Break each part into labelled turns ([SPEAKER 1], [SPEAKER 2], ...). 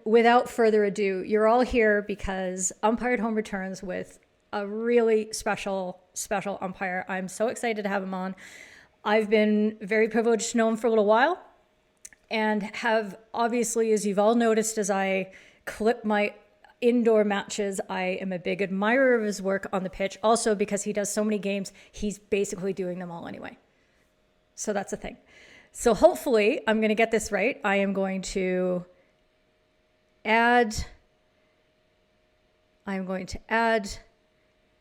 [SPEAKER 1] Without further ado, you're all here because Umpire at Home returns with a really special umpire. I'm so excited to have him on. I've been very privileged to know him for a little while and have obviously, as you've all noticed, as I clip my indoor matches, I am a big admirer of his work on the pitch. Also, because he does so many games, he's basically doing them all anyway. So that's the thing. So hopefully, I'm going to get this right. I am going to add,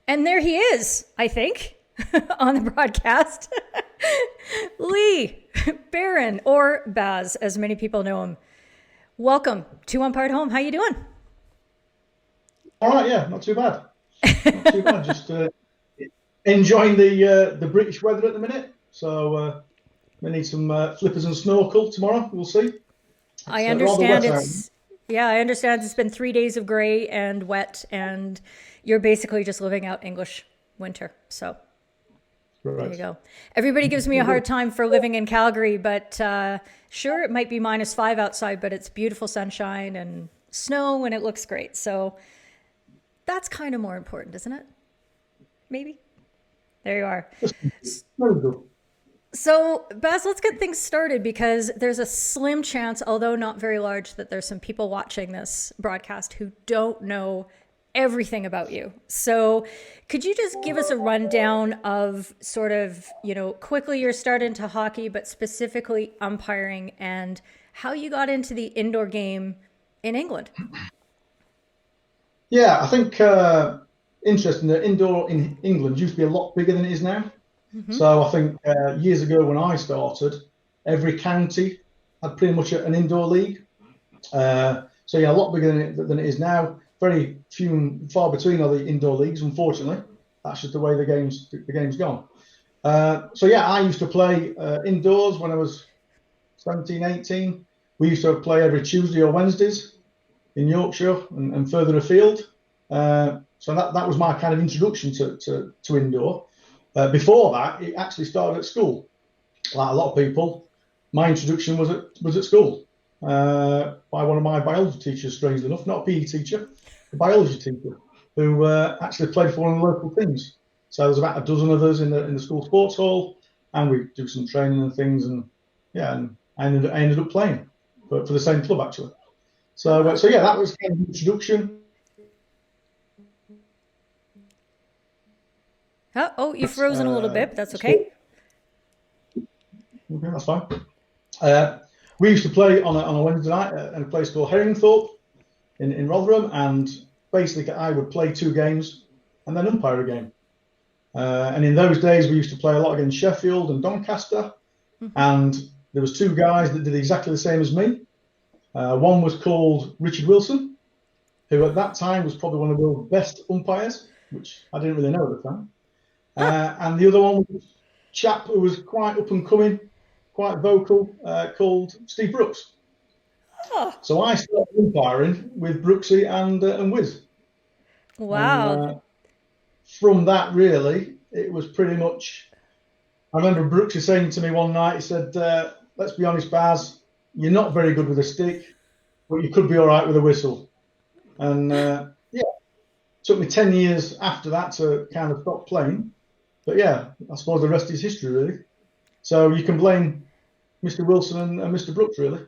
[SPEAKER 1] and there he is, I think, on the broadcast. Lee Barron, or Baz, as many people know him. Welcome to Umpire at Home. How you doing?
[SPEAKER 2] All right, yeah, not too bad. Not too bad. Just enjoying the British weather at the minute. So we need some flippers and snorkel tomorrow. We'll see.
[SPEAKER 1] I understand it's been 3 days of gray and wet, and you're basically just living out English winter. So
[SPEAKER 2] right.
[SPEAKER 1] There you go. Everybody gives me a hard time for living in Calgary, but sure, it might be -5 outside, but it's beautiful sunshine and snow, and it looks great. So that's kind of more important, isn't it? Maybe. There you are. So, Baz, let's get things started because there's a slim chance, although not very large, that there's some people watching this broadcast who don't know everything about you. So could you just give us a rundown of sort of, quickly your start into hockey, but specifically umpiring and how you got into the indoor game in England?
[SPEAKER 2] Yeah, I think interesting that indoor in England used to be a lot bigger than it is now. Mm-hmm. So I think years ago when I started, every county had pretty much an indoor league. So yeah, a lot bigger than it is now. Very few and far between are the indoor leagues, unfortunately. That's just the way the game's gone. So yeah, I used to play indoors when I was 17, 18. We used to play every Tuesday or Wednesdays in Yorkshire and further afield. So that was my kind of introduction to indoor. Before that, it actually started at school. Like a lot of people, my introduction was at school by one of my biology teachers, strangely enough, not a PE teacher, a biology teacher, who actually played for one of the local teams. So there's about a dozen of us in the school sports hall, and we do some training and things, and I ended up playing for the same club actually. So yeah, that was kind of the introduction.
[SPEAKER 1] Oh, you've frozen a little bit, but that's okay.
[SPEAKER 2] Okay, that's fine. We used to play on a Wednesday night at a place called Herringthorpe in Rotherham, and basically I would play 2 games and then umpire a game. And in those days, we used to play a lot against Sheffield and Doncaster, and there was 2 guys that did exactly the same as me. One was called Richard Wilson, who at that time was probably one of the world's best umpires, which I didn't really know at the time. And the other one was a chap who was quite up and coming, quite vocal, called Steve Brooks.
[SPEAKER 1] Oh.
[SPEAKER 2] So I started umpiring with Brooksy and Wiz.
[SPEAKER 1] Wow.
[SPEAKER 2] And, from that, really, it was pretty much. I remember Brooksy saying to me one night, he said, "Let's be honest, Baz, you're not very good with a stick, but you could be all right with a whistle." And it took me 10 years after that to kind of stop playing. But yeah, I suppose the rest is history, really. So you can blame Mr. Wilson and Mr. Brooks, really.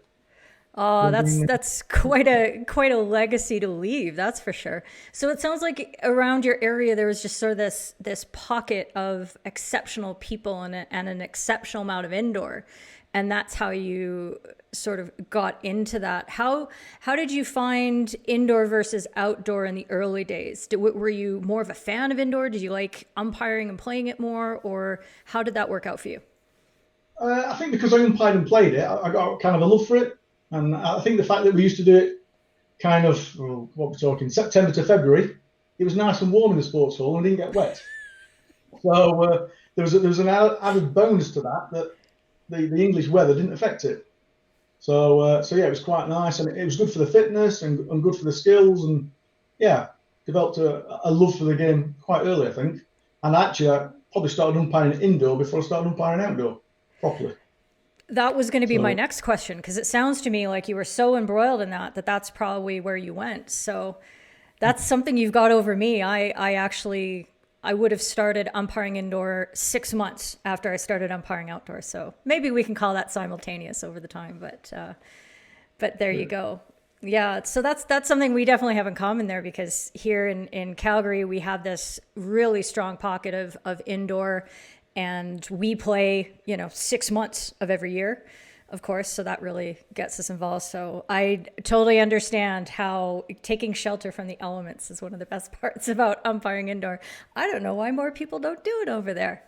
[SPEAKER 1] Oh, that's quite a legacy to leave, that's for sure. So it sounds like around your area there was just sort of this pocket of exceptional people and an exceptional amount of indoor, and that's how you sort of got into that. How did you find indoor versus outdoor in the early days? Were you more of a fan of indoor? Did you like umpiring and playing it more, or how did that work out for you?
[SPEAKER 2] I think because I umpired and played it, I got kind of a love for it. And I think the fact that we used to do it kind of, what we're talking, September to February, it was nice and warm in the sports hall and didn't get wet. So there was an added bonus to that the English weather didn't affect it. So yeah, it was quite nice, and it was good for the fitness and good for the skills, and yeah, developed a love for the game quite early, I think. And actually, I probably started umpiring indoor before I started umpiring outdoor properly.
[SPEAKER 1] That was going to be my
[SPEAKER 2] So
[SPEAKER 1] next question, because it sounds to me like you were so embroiled in that's probably where you went. So that's something you've got over me. I would have started umpiring indoor 6 months after I started umpiring outdoor. So maybe we can call that simultaneous over the time, but there you go. Yeah, so that's something we definitely have in common there, because here in Calgary, we have this really strong pocket of indoor, and we play, 6 months of every year, of course, so that really gets us involved. So I totally understand how taking shelter from the elements is one of the best parts about umpiring indoor. I don't know why more people don't do it over there.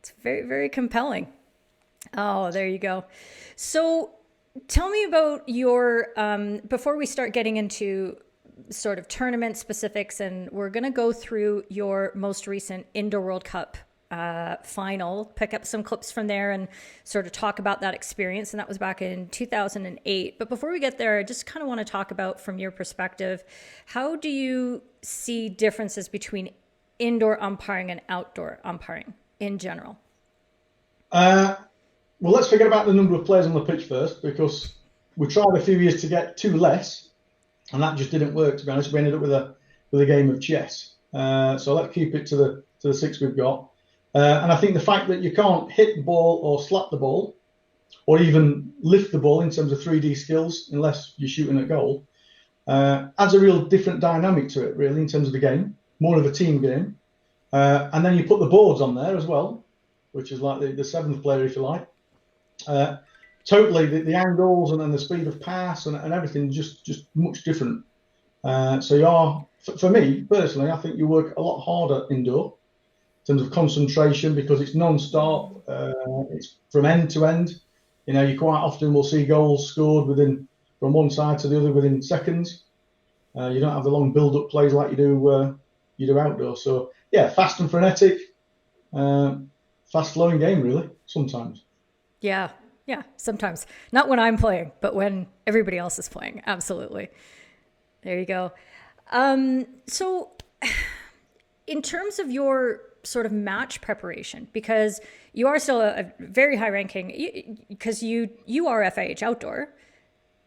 [SPEAKER 1] It's very, very compelling. Oh, there you go. So tell me about your, before we start getting into sort of tournament specifics, and we're going to go through your most recent Indoor World Cup final, pick up some clips from there and sort of talk about that experience. And that was back in 2008. But before we get there, I just kind of want to talk about, from your perspective, how do you see differences between indoor umpiring and outdoor umpiring in general?
[SPEAKER 2] Well, let's forget about the number of players on the pitch first, because we tried a few years to get two less, and that just didn't work. To be honest, we ended up with a game of chess. So let's keep it to the six we've got. And I think the fact that you can't hit the ball or slap the ball, or even lift the ball in terms of 3D skills, unless you're shooting at goal, adds a real different dynamic to it, really, in terms of the game, more of a team game. And then you put the boards on there as well, which is like the seventh player, if you like. Totally, the angles and then the speed of pass and everything just much different. So you are, for me personally, I think you work a lot harder indoor in terms of concentration, because it's non-stop. It's from end to end. You quite often will see goals scored from one side to the other within seconds. You don't have the long build-up plays like you do outdoor. So yeah, fast and frenetic, fast-flowing game really sometimes.
[SPEAKER 1] Yeah, sometimes. Not when I'm playing, but when everybody else is playing. Absolutely. There you go. So in terms of your sort of match preparation, because you are still a very high ranking, because you are FIH outdoor.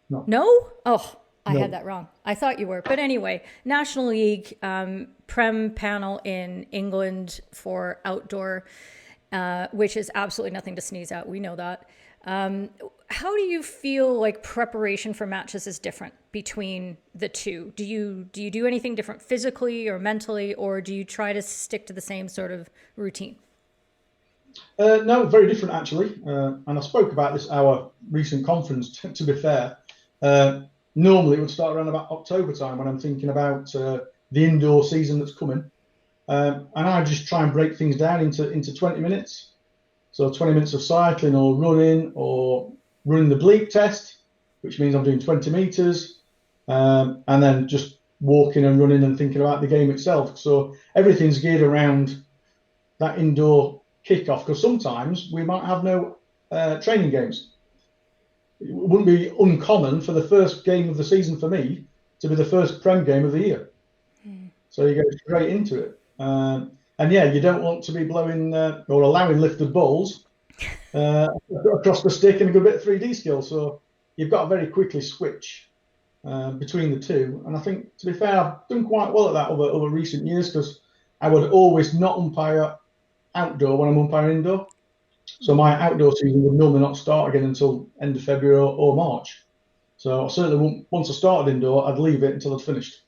[SPEAKER 2] No.
[SPEAKER 1] No? Oh, I
[SPEAKER 2] No.
[SPEAKER 1] had that wrong. I thought you were. But anyway, National League, Prem panel in England for outdoor, which is absolutely nothing to sneeze at. We know that. How do you feel like preparation for matches is different between the two? Do you do anything different physically or mentally, or do you try to stick to the same sort of routine?
[SPEAKER 2] No, very different actually. And I spoke about this at our recent conference. To be fair, normally it would start around about October time when I'm thinking about the indoor season that's coming, and I just try and break things down into 20 minutes. So 20 minutes of cycling or running the bleep test, which means I'm doing 20 meters, and then just walking and running and thinking about the game itself. So everything's geared around that indoor kickoff, because sometimes we might have no training games. It wouldn't be uncommon for the first game of the season for me to be the first Prem game of the year. So you go straight into it. And yeah, you don't want to be blowing or allowing lifted balls across the stick and a good bit of 3D skill. So you've got to very quickly switch between the two. And I think, to be fair, I've done quite well at that over recent years, because I would always not umpire outdoor when I'm umpiring indoor. So my outdoor season would normally not start again until end of February or March. So I certainly wouldn't, once I started indoor, I'd leave it until I'd finished.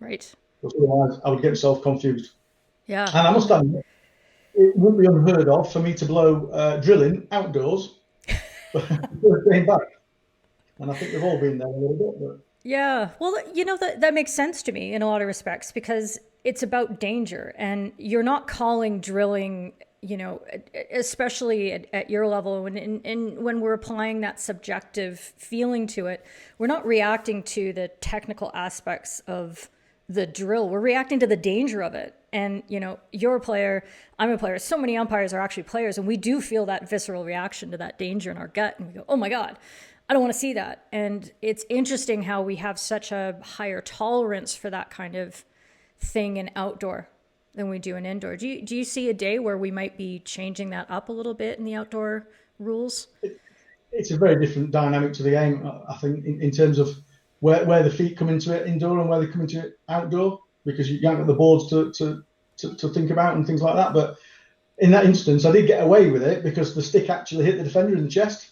[SPEAKER 1] Right.
[SPEAKER 2] Because otherwise I would get myself confused.
[SPEAKER 1] Yeah.
[SPEAKER 2] And I must admit, it wouldn't be unheard of for me to blow drilling outdoors first day back. And I think we've all been there a little bit. But
[SPEAKER 1] Yeah. Well, that makes sense to me in a lot of respects, because it's about danger, and you're not calling drilling, especially at your level, when we're applying that subjective feeling to it, we're not reacting to the technical aspects of the drill. We're reacting to the danger of it. And, you're a player, I'm a player. So many umpires are actually players, and we do feel that visceral reaction to that danger in our gut. And we go, oh my God, I don't want to see that. And it's interesting how we have such a higher tolerance for that kind of thing in outdoor than we do in indoor. Do you see a day where we might be changing that up a little bit in the outdoor rules?
[SPEAKER 2] It's a very different dynamic to the game, I think, in terms of where the feet come into it indoor and where they come into it outdoor, because you haven't got the boards to think about and things like that. But in that instance, I did get away with it because the stick actually hit the defender in the chest.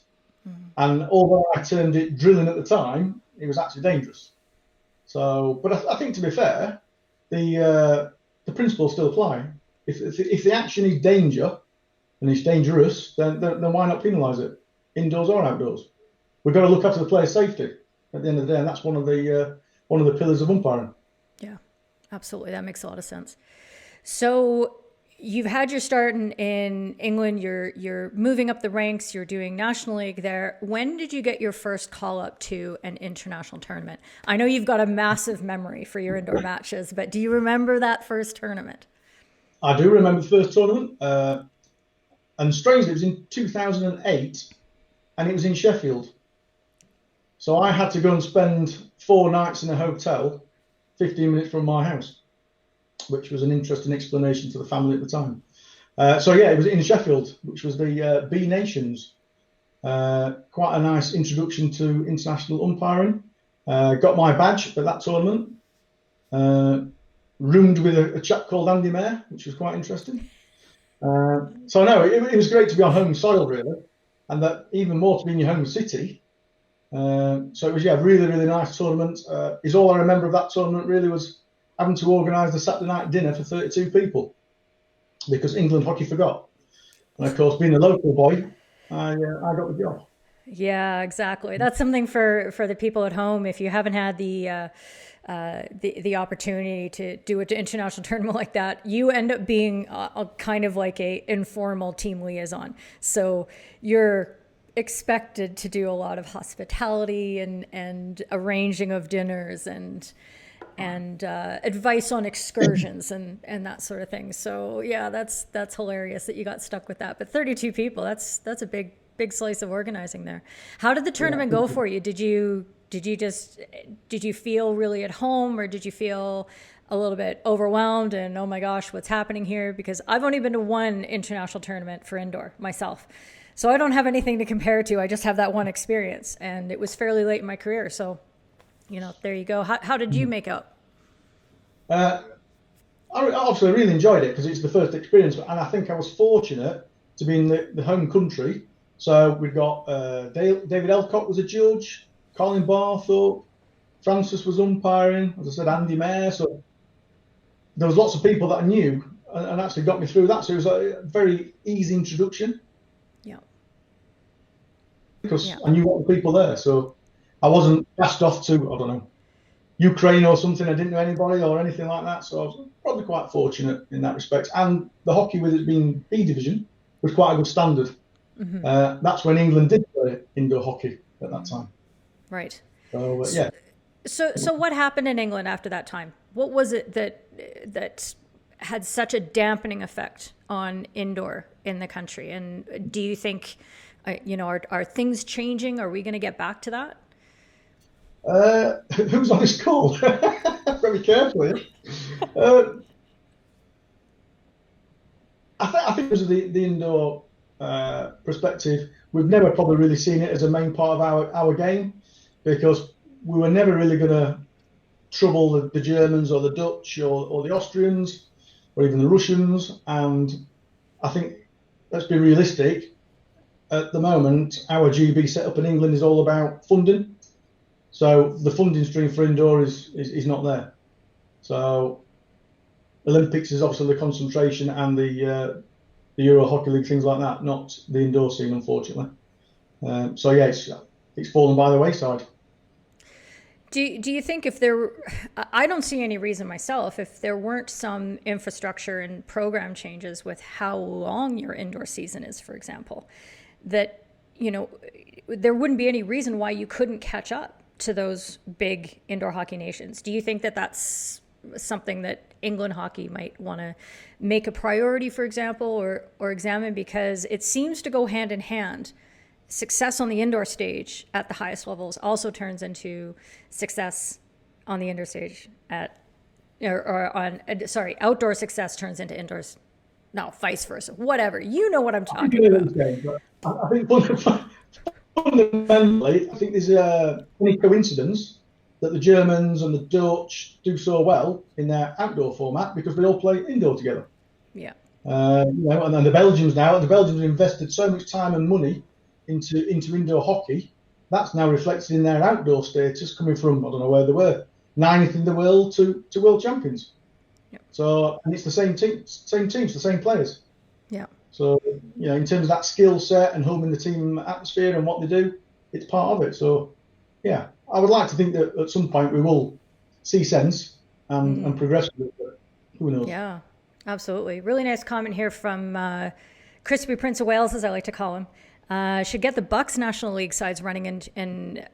[SPEAKER 2] And although I termed it drilling at the time, it was actually dangerous. So, but I think, to be fair, the principles still apply. If the action is danger and it's dangerous, then why not penalise it, indoors or outdoors? We've got to look after the player's safety at the end of the day, and that's one of the pillars of umpiring.
[SPEAKER 1] Yeah, absolutely. That makes a lot of sense. So you've had your start in England. You're moving up the ranks. You're doing National League there. When did you get your first call up to an international tournament? I know you've got a massive memory for your indoor matches, but do you remember that first tournament?
[SPEAKER 2] I do remember the first tournament, and strangely, it was in 2008, and it was in Sheffield. So I had to go and spend 4 nights in a hotel, 15 minutes from my house, which was an interesting explanation to the family at the time. So yeah, it was in Sheffield, which was the B Nations. Quite a nice introduction to international umpiring. Got my badge at that tournament. Roomed with a chap called Andy Mayer, which was quite interesting. So no, it was great to be on home soil, really, and that even more to be in your home city. So it was, yeah, really, really nice tournament. Is all I remember of that tournament really was having to organise the Saturday night dinner for 32 people because England hockey forgot. And of course, being a local boy, I got the job.
[SPEAKER 1] Yeah, exactly. That's something for the people at home. If you haven't had the opportunity to do an international tournament like that, you end up being a kind of like a informal team liaison. So you're expected to do a lot of hospitality and arranging of dinners and advice on excursions and that sort of thing. So yeah, that's hilarious that you got stuck with that. But 32 people, that's a big slice of organizing there. How did the tournament go for you? Did you feel really at home, or did you feel a little bit overwhelmed and, oh my gosh, what's happening here? Because I've only been to one international tournament for indoor myself. So I don't have anything to compare to. I just have that one experience, and it was fairly late in my career. So, there you go. How did you make out?
[SPEAKER 2] I obviously really enjoyed it because it's the first experience, and I think I was fortunate to be in the home country. So we've got David Elcock was a judge, Colin Barthorpe, Francis was umpiring, as I said, Andy Mayer. So there was lots of people that I knew and actually got me through that. So it was a very easy introduction.
[SPEAKER 1] Yeah.
[SPEAKER 2] Because I knew all the people there. So I wasn't passed off to, I don't know, Ukraine or something. I didn't know anybody or anything like that. So I was probably quite fortunate in that respect. And the hockey, with it being B division, was quite a good standard. Mm-hmm. That's when England did play indoor hockey at that time.
[SPEAKER 1] Right.
[SPEAKER 2] So, yeah.
[SPEAKER 1] So what happened in England after that time? What was it that had such a dampening effect on indoor in the country? And do you think, are things changing? Are we going to get back to that?
[SPEAKER 2] Who's on this call? Very carefully. I think because of the indoor perspective, we've never probably really seen it as a main part of our game, because we were never really going to trouble the Germans or the Dutch or the Austrians or even the Russians. And I think, let's be realistic, at the moment our GB setup in England is all about funding. So the funding stream for indoor is not there. So Olympics is obviously the concentration, and the Euro Hockey League, things like that, not the indoor scene, unfortunately. So yeah, it's fallen by the wayside.
[SPEAKER 1] Do you think I don't see any reason myself, if there weren't some infrastructure and program changes with how long your indoor season is, for example, that, there wouldn't be any reason why you couldn't catch up to those big indoor hockey nations. Do you think that that's something that England hockey might want to make a priority, for example, or examine? Because it seems to go hand in hand. Success on the indoor stage at the highest levels also turns into success on the indoor stage outdoor success turns into indoors no, vice versa, whatever. You know what I'm
[SPEAKER 2] I think
[SPEAKER 1] talking about.
[SPEAKER 2] I think fundamentally, I think there's a funny coincidence that the Germans and the Dutch do so well in their outdoor format because they all play indoor together.
[SPEAKER 1] Yeah.
[SPEAKER 2] And then the Belgians have invested so much time and money into indoor hockey. That's now reflected in their outdoor status, coming from, I don't know where they were, ninth in the world to world champions.
[SPEAKER 1] Yep.
[SPEAKER 2] So, and it's the same teams, the same players.
[SPEAKER 1] Yeah.
[SPEAKER 2] So, in terms of that skill set and holding the team atmosphere and what they do, it's part of it. So, yeah, I would like to think that at some point we will see sense and progress with it, but who knows?
[SPEAKER 1] Yeah, absolutely. Really nice comment here from Crispy Prince of Wales, as I like to call him. Should get the Bucks National League sides running in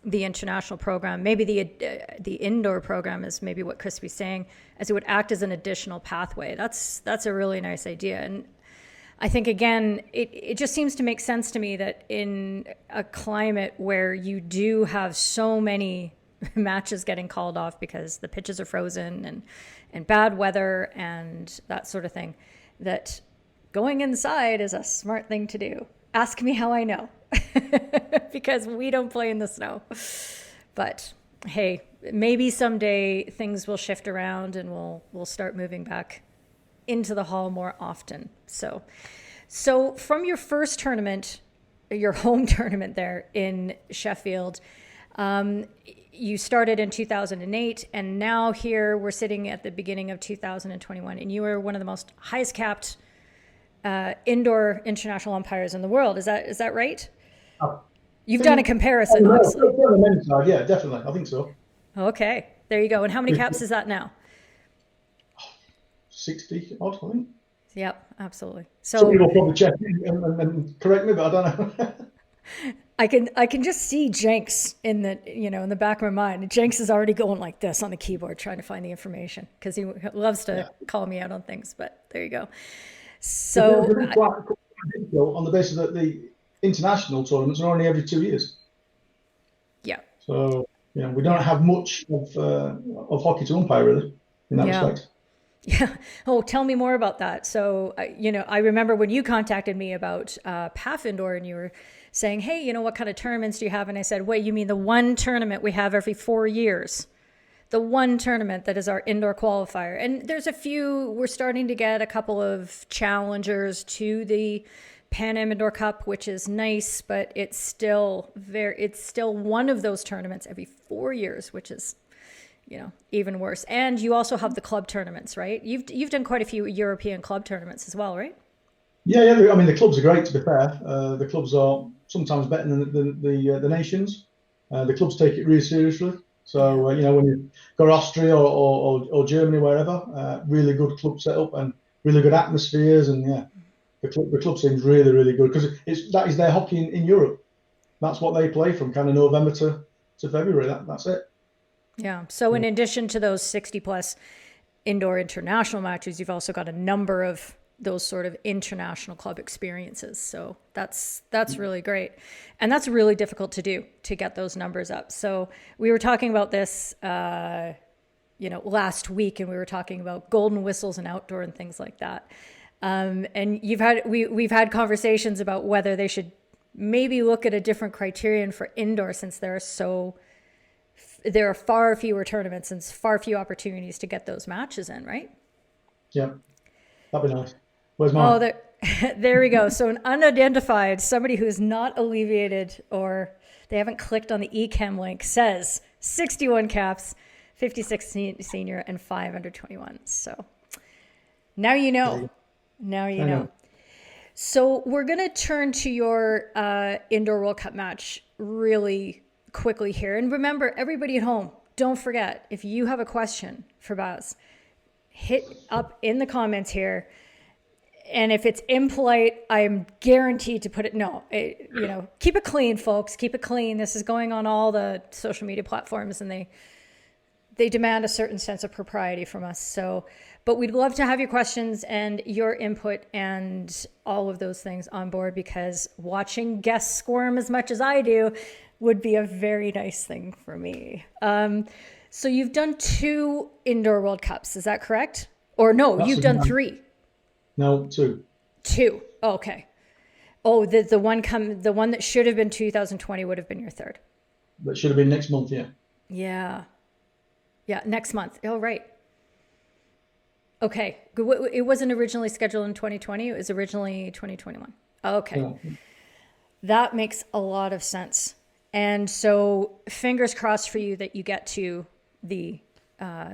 [SPEAKER 1] the international program. Maybe the indoor program is maybe what Crispy's saying, as it would act as an additional pathway. That's a really nice idea. And I think, again, it just seems to make sense to me that in a climate where you do have so many matches getting called off because the pitches are frozen and bad weather and that sort of thing, that going inside is a smart thing to do. Ask me how I know. Because we don't play in the snow. But hey, maybe someday things will shift around and we'll start moving back into the hall more often. So from your first tournament, your home tournament there in Sheffield, you started in 2008, and now here we're sitting at the beginning of 2021, and you are one of the most highest capped indoor international umpires in the world. Is that right? You've done a comparison, obviously.
[SPEAKER 2] Yeah, definitely. I think so.
[SPEAKER 1] Okay, there you go. And how many caps is that now?
[SPEAKER 2] 60 odd, I think.
[SPEAKER 1] Yep, absolutely.
[SPEAKER 2] Some people probably check and correct me, but I don't know.
[SPEAKER 1] I can just see Jenks in the back of my mind. Jenks is already going like this on the keyboard trying to find the information because he loves to call me out on things. But there you go. So
[SPEAKER 2] on the basis that the international tournaments are only every 2 years.
[SPEAKER 1] Yeah.
[SPEAKER 2] So we don't have much of hockey to umpire really in that respect.
[SPEAKER 1] Yeah. Oh, tell me more about that. So, I remember when you contacted me about PAF Indoor and you were saying, hey, what kind of tournaments do you have? And I said, wait, you mean the one tournament we have every 4 years? The one tournament that is our indoor qualifier. And there's we're starting to get a couple of challengers to the Pan Am Indoor Cup, which is nice, but it's still one of those tournaments every 4 years, which is even worse. And you also have the club tournaments, right? You've done quite a few European club tournaments as well, right?
[SPEAKER 2] Yeah. I mean, the clubs are great, to be fair. The clubs are sometimes better than the nations. The clubs take it really seriously. So, when you go to Austria or Germany, wherever, really good club setup and really good atmospheres. And the club seems really, really good because that is their hockey in Europe. That's what they play from kind of November to February. That's it.
[SPEAKER 1] Yeah. So in addition to those 60 plus indoor international matches, you've also got a number of those sort of international club experiences. So that's really great. And that's really difficult to do, to get those numbers up. So we were talking about this, last week, and we were talking about golden whistles and outdoor and things like that. And we've had conversations about whether they should maybe look at a different criterion for indoor, since there are far fewer tournaments and far few opportunities to get those matches in, right?
[SPEAKER 2] Yeah, that'd be nice. Where's mine?
[SPEAKER 1] Oh, there we go. So an unidentified, somebody who is not alleviated or they haven't clicked on the eChem link, says 61 caps, 56 senior, and 5 under 21. So now you know. Now you know. So we're going to turn to your Indoor World Cup match really quickly here. And remember, everybody at home, don't forget, if you have a question for Baz, hit up in the comments here. And if it's impolite, I'm guaranteed to put it. No, keep it clean, folks. Keep it clean. This is going on all the social media platforms, and they demand a certain sense of propriety from us. So, but we'd love to have your questions and your input and all of those things on board, because watching guests squirm as much as I do would be a very nice thing for me. So you've done 2 Indoor World Cups, is that correct? Or no, you've done 3.
[SPEAKER 2] No, two.
[SPEAKER 1] Two. Oh, okay. Oh, the one that should have been 2020 would have been your third.
[SPEAKER 2] That should have been next month, yeah.
[SPEAKER 1] Yeah. Yeah, next month. Oh, right. Okay. It wasn't originally scheduled in 2020. It was originally 2021. Okay.
[SPEAKER 2] Yeah.
[SPEAKER 1] That makes a lot of sense. And so fingers crossed for you that you get to the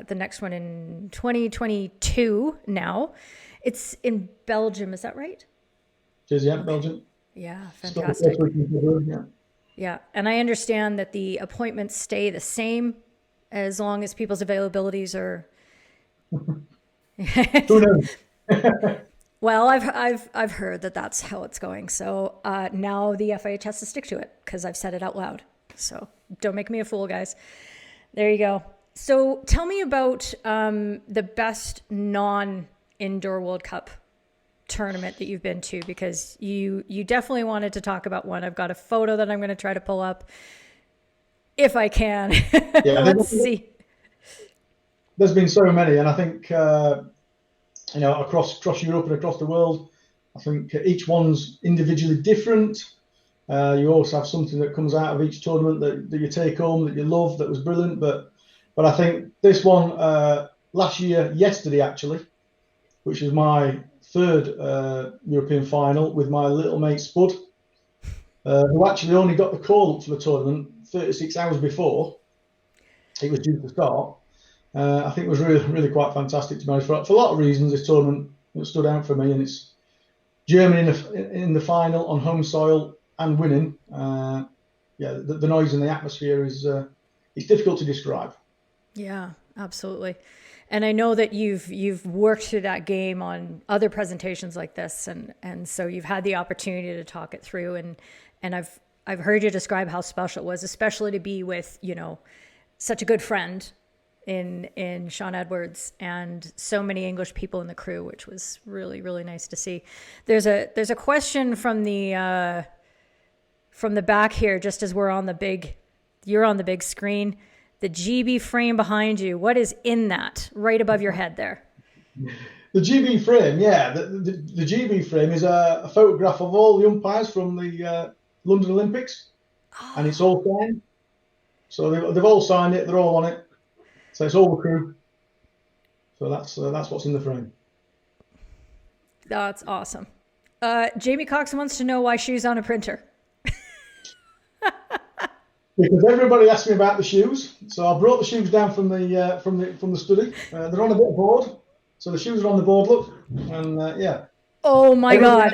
[SPEAKER 1] next one in 2022 now. It's in Belgium, is that right?
[SPEAKER 2] It is, yeah, Belgium.
[SPEAKER 1] Yeah,
[SPEAKER 2] Still the
[SPEAKER 1] fantastic.
[SPEAKER 2] first week in February, yeah.
[SPEAKER 1] Yeah, and I understand that the appointments stay the same as long as people's availabilities are.
[SPEAKER 2] Who knows?
[SPEAKER 1] Well, I've heard that that's how it's going. So now the FIH has to stick to it because I've said it out loud. So don't make me a fool, guys. There you go. So tell me about the best non-indoor World Cup tournament that you've been to, because you definitely wanted to talk about one. I've got a photo that I'm going to try to pull up if I can.
[SPEAKER 2] Yeah,
[SPEAKER 1] Let's see.
[SPEAKER 2] There's been so many, and I think across Europe and across the world, I think each one's individually different. You also have something that comes out of each tournament that you take home that you love, that was brilliant. But I think this one yesterday actually, which was my third European final with my little mate Spud, who actually only got the call up for the tournament 36 hours before it was due to start. I think it was really, really quite fantastic, to be honest. For a lot of reasons, this tournament stood out for me, and it's Germany in the final on home soil and winning. The noise and the atmosphere is it's difficult to describe.
[SPEAKER 1] Yeah, absolutely. And I know that you've worked through that game on other presentations like this, and so you've had the opportunity to talk it through, and I've heard you describe how special it was, especially to be with, such a good friend in Sean Edwards and so many English people in the crew, which was really, really nice to see. There's a question from the back here, just as you're on the big screen. The GB frame behind you, what is in that right above your head there?
[SPEAKER 2] The GB frame, yeah. The GB frame is a photograph of all the umpires from the London Olympics, and it's all signed. So they've all signed it. They're all on it. So it's all the crew. So that's what's in the frame.
[SPEAKER 1] That's awesome. Jamie Cox wants to know why shoes on a printer.
[SPEAKER 2] Because everybody asked me about the shoes, so I brought the shoes down from the study. They're on a bit of board, so the shoes are on the board. Look, and yeah.
[SPEAKER 1] Oh my God!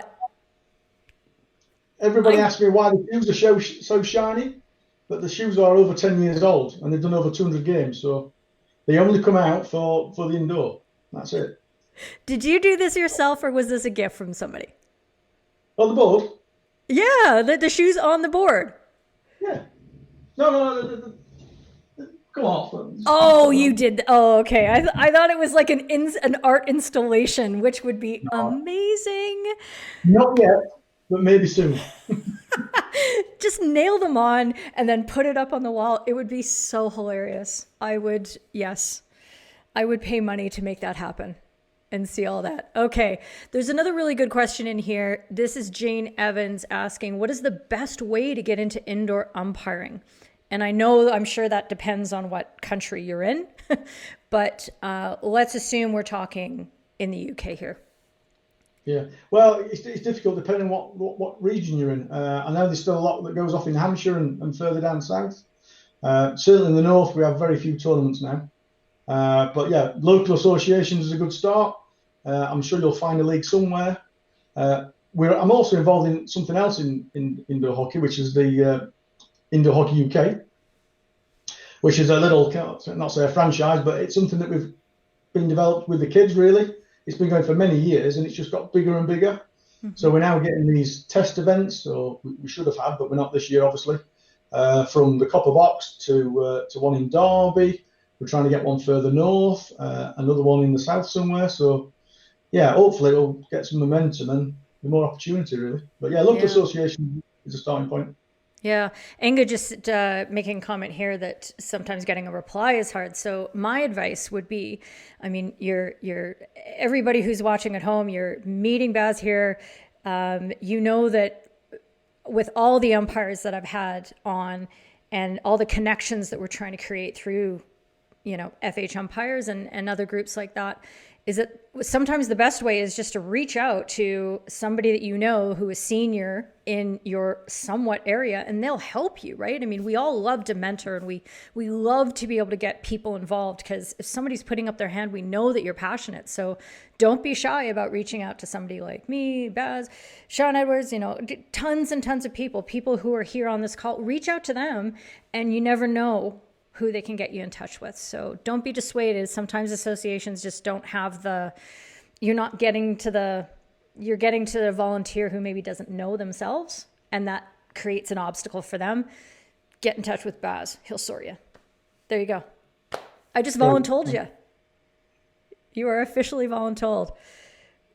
[SPEAKER 2] Everybody asked me why the shoes are so shiny, but the shoes are over 10 years old and they've done over 200 games, so they only come out for the indoor. That's it.
[SPEAKER 1] Did you do this yourself, or was this a gift from somebody?
[SPEAKER 2] On the board?
[SPEAKER 1] Yeah, the shoes on the board.
[SPEAKER 2] Yeah. No. Come on.
[SPEAKER 1] Oh, you did. Oh, okay. I thought it was like an art installation, which would be amazing.
[SPEAKER 2] Not yet, but maybe soon.
[SPEAKER 1] Just nail them on and then put it up on the wall. It would be so hilarious. I would pay money to make that happen and see all that. Okay. There's another really good question in here. This is Jane Evans asking, what is the best way to get into indoor umpiring? And I'm sure that depends on what country you're in, but let's assume we're talking in the UK here.
[SPEAKER 2] Yeah, well, it's difficult depending on what region you're in. I know there's still a lot that goes off in Hampshire and further down south. Certainly in the north, we have very few tournaments now. But yeah, local associations is a good start. I'm sure you'll find a league somewhere. I'm also involved in something else in indoor hockey, which is the Indoor Hockey UK, which is a little, not say a franchise, but it's something that we've been developed with the kids, really. It's been going for many years, and it's just got bigger and bigger. Mm-hmm. So we're now getting these test events, or we should have had, but we're not this year, obviously, from the Copper Box to one in Derby. We're trying to get one further north, another one in the south somewhere. So, yeah, hopefully it'll get some momentum and more opportunity, really. But yeah, local association is a starting point.
[SPEAKER 1] Yeah. Inga just making a comment here that sometimes getting a reply is hard. So my advice would be, I mean, you're everybody who's watching at home, you're meeting Baz here. You know that with all the umpires that I've had on and all the connections that we're trying to create through, FH umpires and other groups like that, is that sometimes the best way is just to reach out to somebody that you know who is senior in your somewhat area, and they'll help you, right? I mean, we all love to mentor, and we love to be able to get people involved, because if somebody's putting up their hand, we know that you're passionate. So don't be shy about reaching out to somebody like me, Baz, Sean Edwards, tons and tons of people who are here on this call. Reach out to them, and you never know who they can get you in touch with. So don't be dissuaded. Sometimes associations just don't have you're getting to the volunteer who maybe doesn't know themselves, and that creates an obstacle for them. Get in touch with Baz. He'll sort you. There you go. I just voluntold you. You are officially voluntold.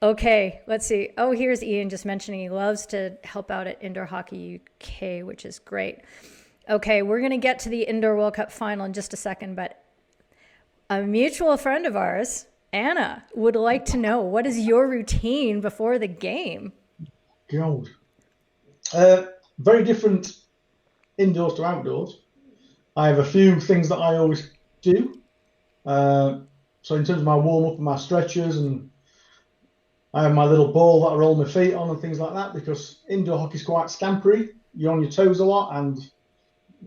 [SPEAKER 1] Okay, let's see. Oh, here's Ian just mentioning he loves to help out at Indoor Hockey UK, which is great. Okay, we're going to get to the Indoor World Cup final in just a second, but a mutual friend of ours, Anna, would like to know, what is your routine before the game?
[SPEAKER 2] God. Very different indoors to outdoors. I have a few things that I always do. So in terms of my warm-up and my stretches, and I have my little ball that I roll my feet on and things like that, because indoor hockey is quite scampery. You're on your toes a lot, and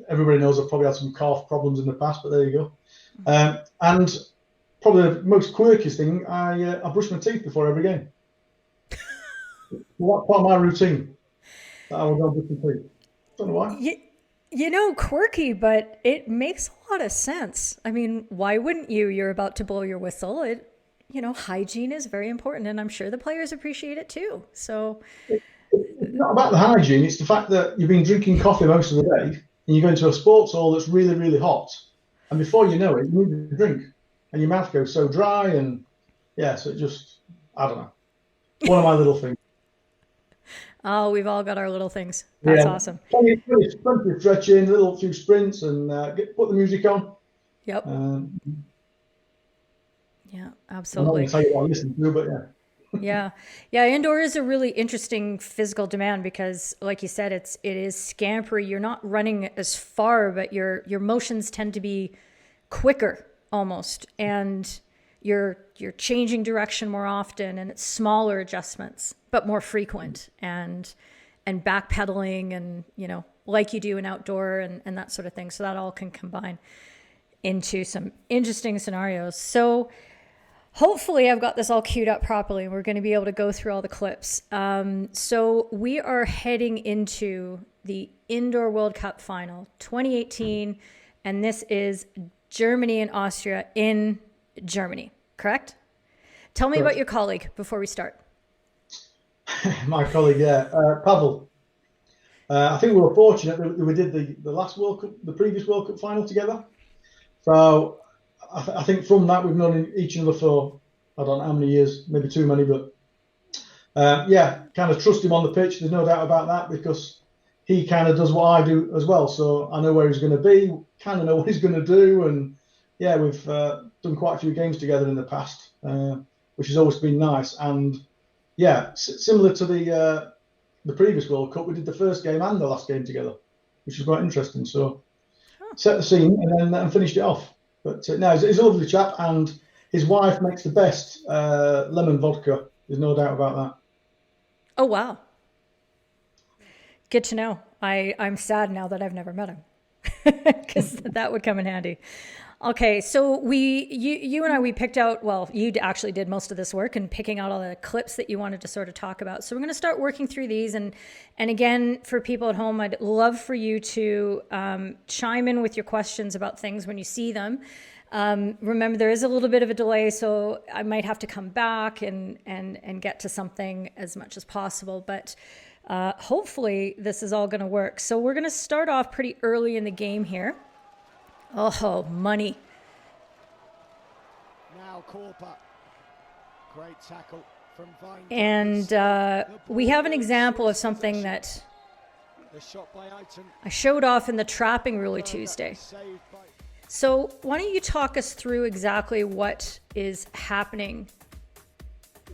[SPEAKER 2] everybody knows I've probably had some calf problems in the past, but there you go. And probably the most quirkiest thing, I brush my teeth before every game. What part of my routine that I will go brush my teeth? Don't know why.
[SPEAKER 1] Quirky, but it makes a lot of sense. I mean, why wouldn't you? You're about to blow your whistle. Hygiene is very important, and I'm sure the players appreciate it too. So
[SPEAKER 2] it's not about the hygiene. It's the fact that you've been drinking coffee most of the day, and you go into a sports hall that's really, really hot, and before you know it, you need a drink, and your mouth goes so dry, and so it just, I don't know. One of my little things.
[SPEAKER 1] Oh, we've all got our little things. That's awesome.
[SPEAKER 2] Plenty of stretching, a little few sprints, and put the music on.
[SPEAKER 1] Yep. Yeah, absolutely.
[SPEAKER 2] I'm not going to tell you what I listen to, but
[SPEAKER 1] Yeah. Indoor is a really interesting physical demand because, like you said, it is scampery. You're not running as far, but your motions tend to be quicker almost, and you're changing direction more often, and it's smaller adjustments but more frequent, and backpedaling, and like you do in outdoor and that sort of thing. So that all can combine into some interesting scenarios. So hopefully I've got this all queued up properly, and we're going to be able to go through all the clips. So we are heading into the Indoor World Cup final 2018, and this is Germany and Austria in Germany, correct? Tell me about your colleague before we start.
[SPEAKER 2] My colleague, Pavel. I think we were fortunate that we did the last World Cup, the previous World Cup final together. So I think from that we've known each other for, I don't know how many years, maybe too many, but kind of trust him on the pitch. There's no doubt about that, because he kind of does what I do as well. So I know where he's going to be, kind of know what he's going to do, and we've done quite a few games together in the past, which has always been nice. And similar to the previous World Cup, we did the first game and the last game together, which was quite interesting. So set the scene and then finished it off. But no, he's a lovely chap, and his wife makes the best lemon vodka. There's no doubt about that.
[SPEAKER 1] Oh, wow. Good to know. I'm sad now that I've never met him, because that would come in handy. Okay, so you and I, we picked out, well, you actually did most of this work and picking out all the clips that you wanted to sort of talk about. So we're going to start working through these. And again, for people at home, I'd love for you to chime in with your questions about things when you see them. Remember, there is a little bit of a delay, so I might have to come back and get to something as much as possible. But hopefully this is all going to work. So we're going to start off pretty early in the game here. Oh, money.
[SPEAKER 3] Now Korpa. Great tackle from Vine.
[SPEAKER 1] And we have an example of something that
[SPEAKER 3] The shot by Aiton.
[SPEAKER 1] I showed off in the trapping Ruly Tuesday.
[SPEAKER 3] Saved by
[SPEAKER 1] So why don't you talk us through exactly what is happening?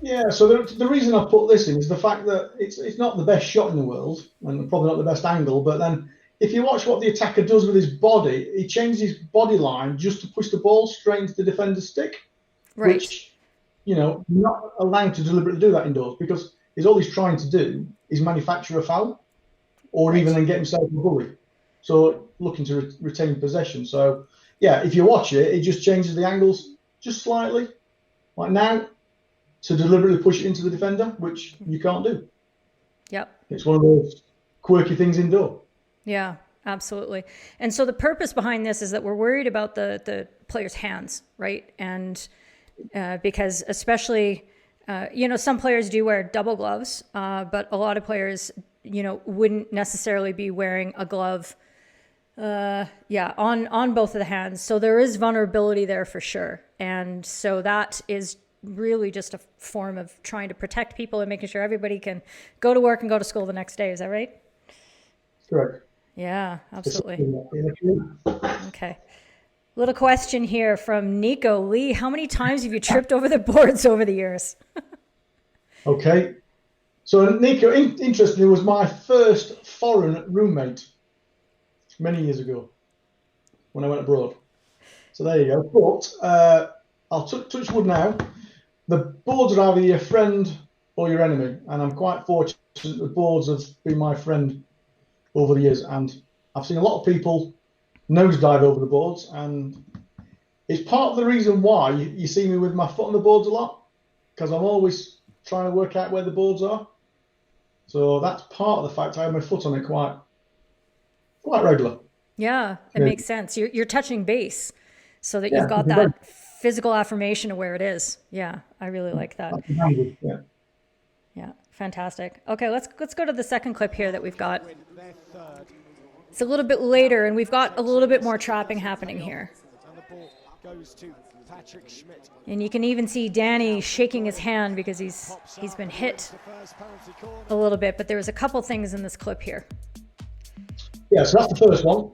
[SPEAKER 2] Yeah, so the reason I put this in is the fact that it's not the best shot in the world and probably not the best angle, but then if you watch what the attacker does with his body, he changes his body line just to push the ball straight into the defender's stick,
[SPEAKER 1] Right.
[SPEAKER 2] which, you're not allowed to deliberately do that indoors because all he's trying to do is manufacture a foul or
[SPEAKER 1] Right.
[SPEAKER 2] even then get himself a bully. So looking to retain possession. So, yeah, if you watch it, it just changes the angles just slightly, like now, to deliberately push it into the defender, which you can't do.
[SPEAKER 1] Yep.
[SPEAKER 2] It's one of those quirky things indoor.
[SPEAKER 1] Yeah, absolutely. And so the purpose behind this is that we're worried about the player's hands, right? And because especially, some players do wear double gloves, but a lot of players, wouldn't necessarily be wearing a glove, on both of the hands. So there is vulnerability there for sure. And so that is really just a form of trying to protect people and making sure everybody can go to work and go to school the next day. Is that right?
[SPEAKER 2] Correct.
[SPEAKER 1] Yeah, absolutely. Okay. Little question here from Nico. Lee, how many times have you tripped over the boards over the years?
[SPEAKER 2] Okay. So Nico, interestingly, was my first foreign roommate many years ago when I went abroad. So there you go. But I'll touch wood now. The boards are either your friend or your enemy, and I'm quite fortunate that the boards have been my friend over the years, and I've seen a lot of people nosedive over the boards, and it's part of the reason why you see me with my foot on the boards a lot, because I'm always trying to work out where the boards are. So that's part of the fact I have my foot on it quite regular.
[SPEAKER 1] Yeah, it makes sense. You're touching base so that
[SPEAKER 2] Yeah,
[SPEAKER 1] you've got
[SPEAKER 2] it's
[SPEAKER 1] that physical affirmation of where it is. Yeah, I really like that.
[SPEAKER 2] Yeah.
[SPEAKER 1] Yeah, fantastic. Okay, let's go to the second clip here that we've got.
[SPEAKER 3] win their third.
[SPEAKER 1] It's a little bit later, and we've got a little bit more trapping happening here.
[SPEAKER 3] And the ball goes to Patrick Schmidt.
[SPEAKER 1] And you can even see Danny shaking his hand because he's been hit
[SPEAKER 3] The first penalty corner.
[SPEAKER 1] a little bit. But there was a couple things in this clip here.
[SPEAKER 2] Yeah, so that's the first one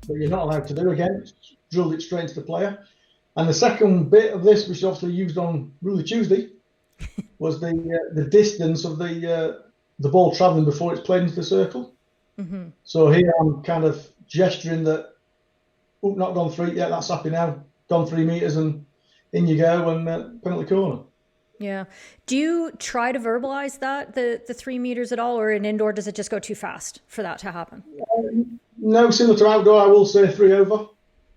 [SPEAKER 2] that you're not allowed to do again. Drilled it straight into the player. And the second bit of this, which is obviously used on Ruly Tuesday, was the distance of the ball travelling before it's played into the circle.
[SPEAKER 1] Mm-hmm.
[SPEAKER 2] So here I'm kind of gesturing that, not gone 3, yeah, that's happy now. Gone 3 meters and in you go, and penalty corner.
[SPEAKER 1] Yeah. Do you try to verbalize that, the 3 meters at all, or in indoor, does it just go too fast for that to happen?
[SPEAKER 2] No, similar to outdoor, I will say 3 over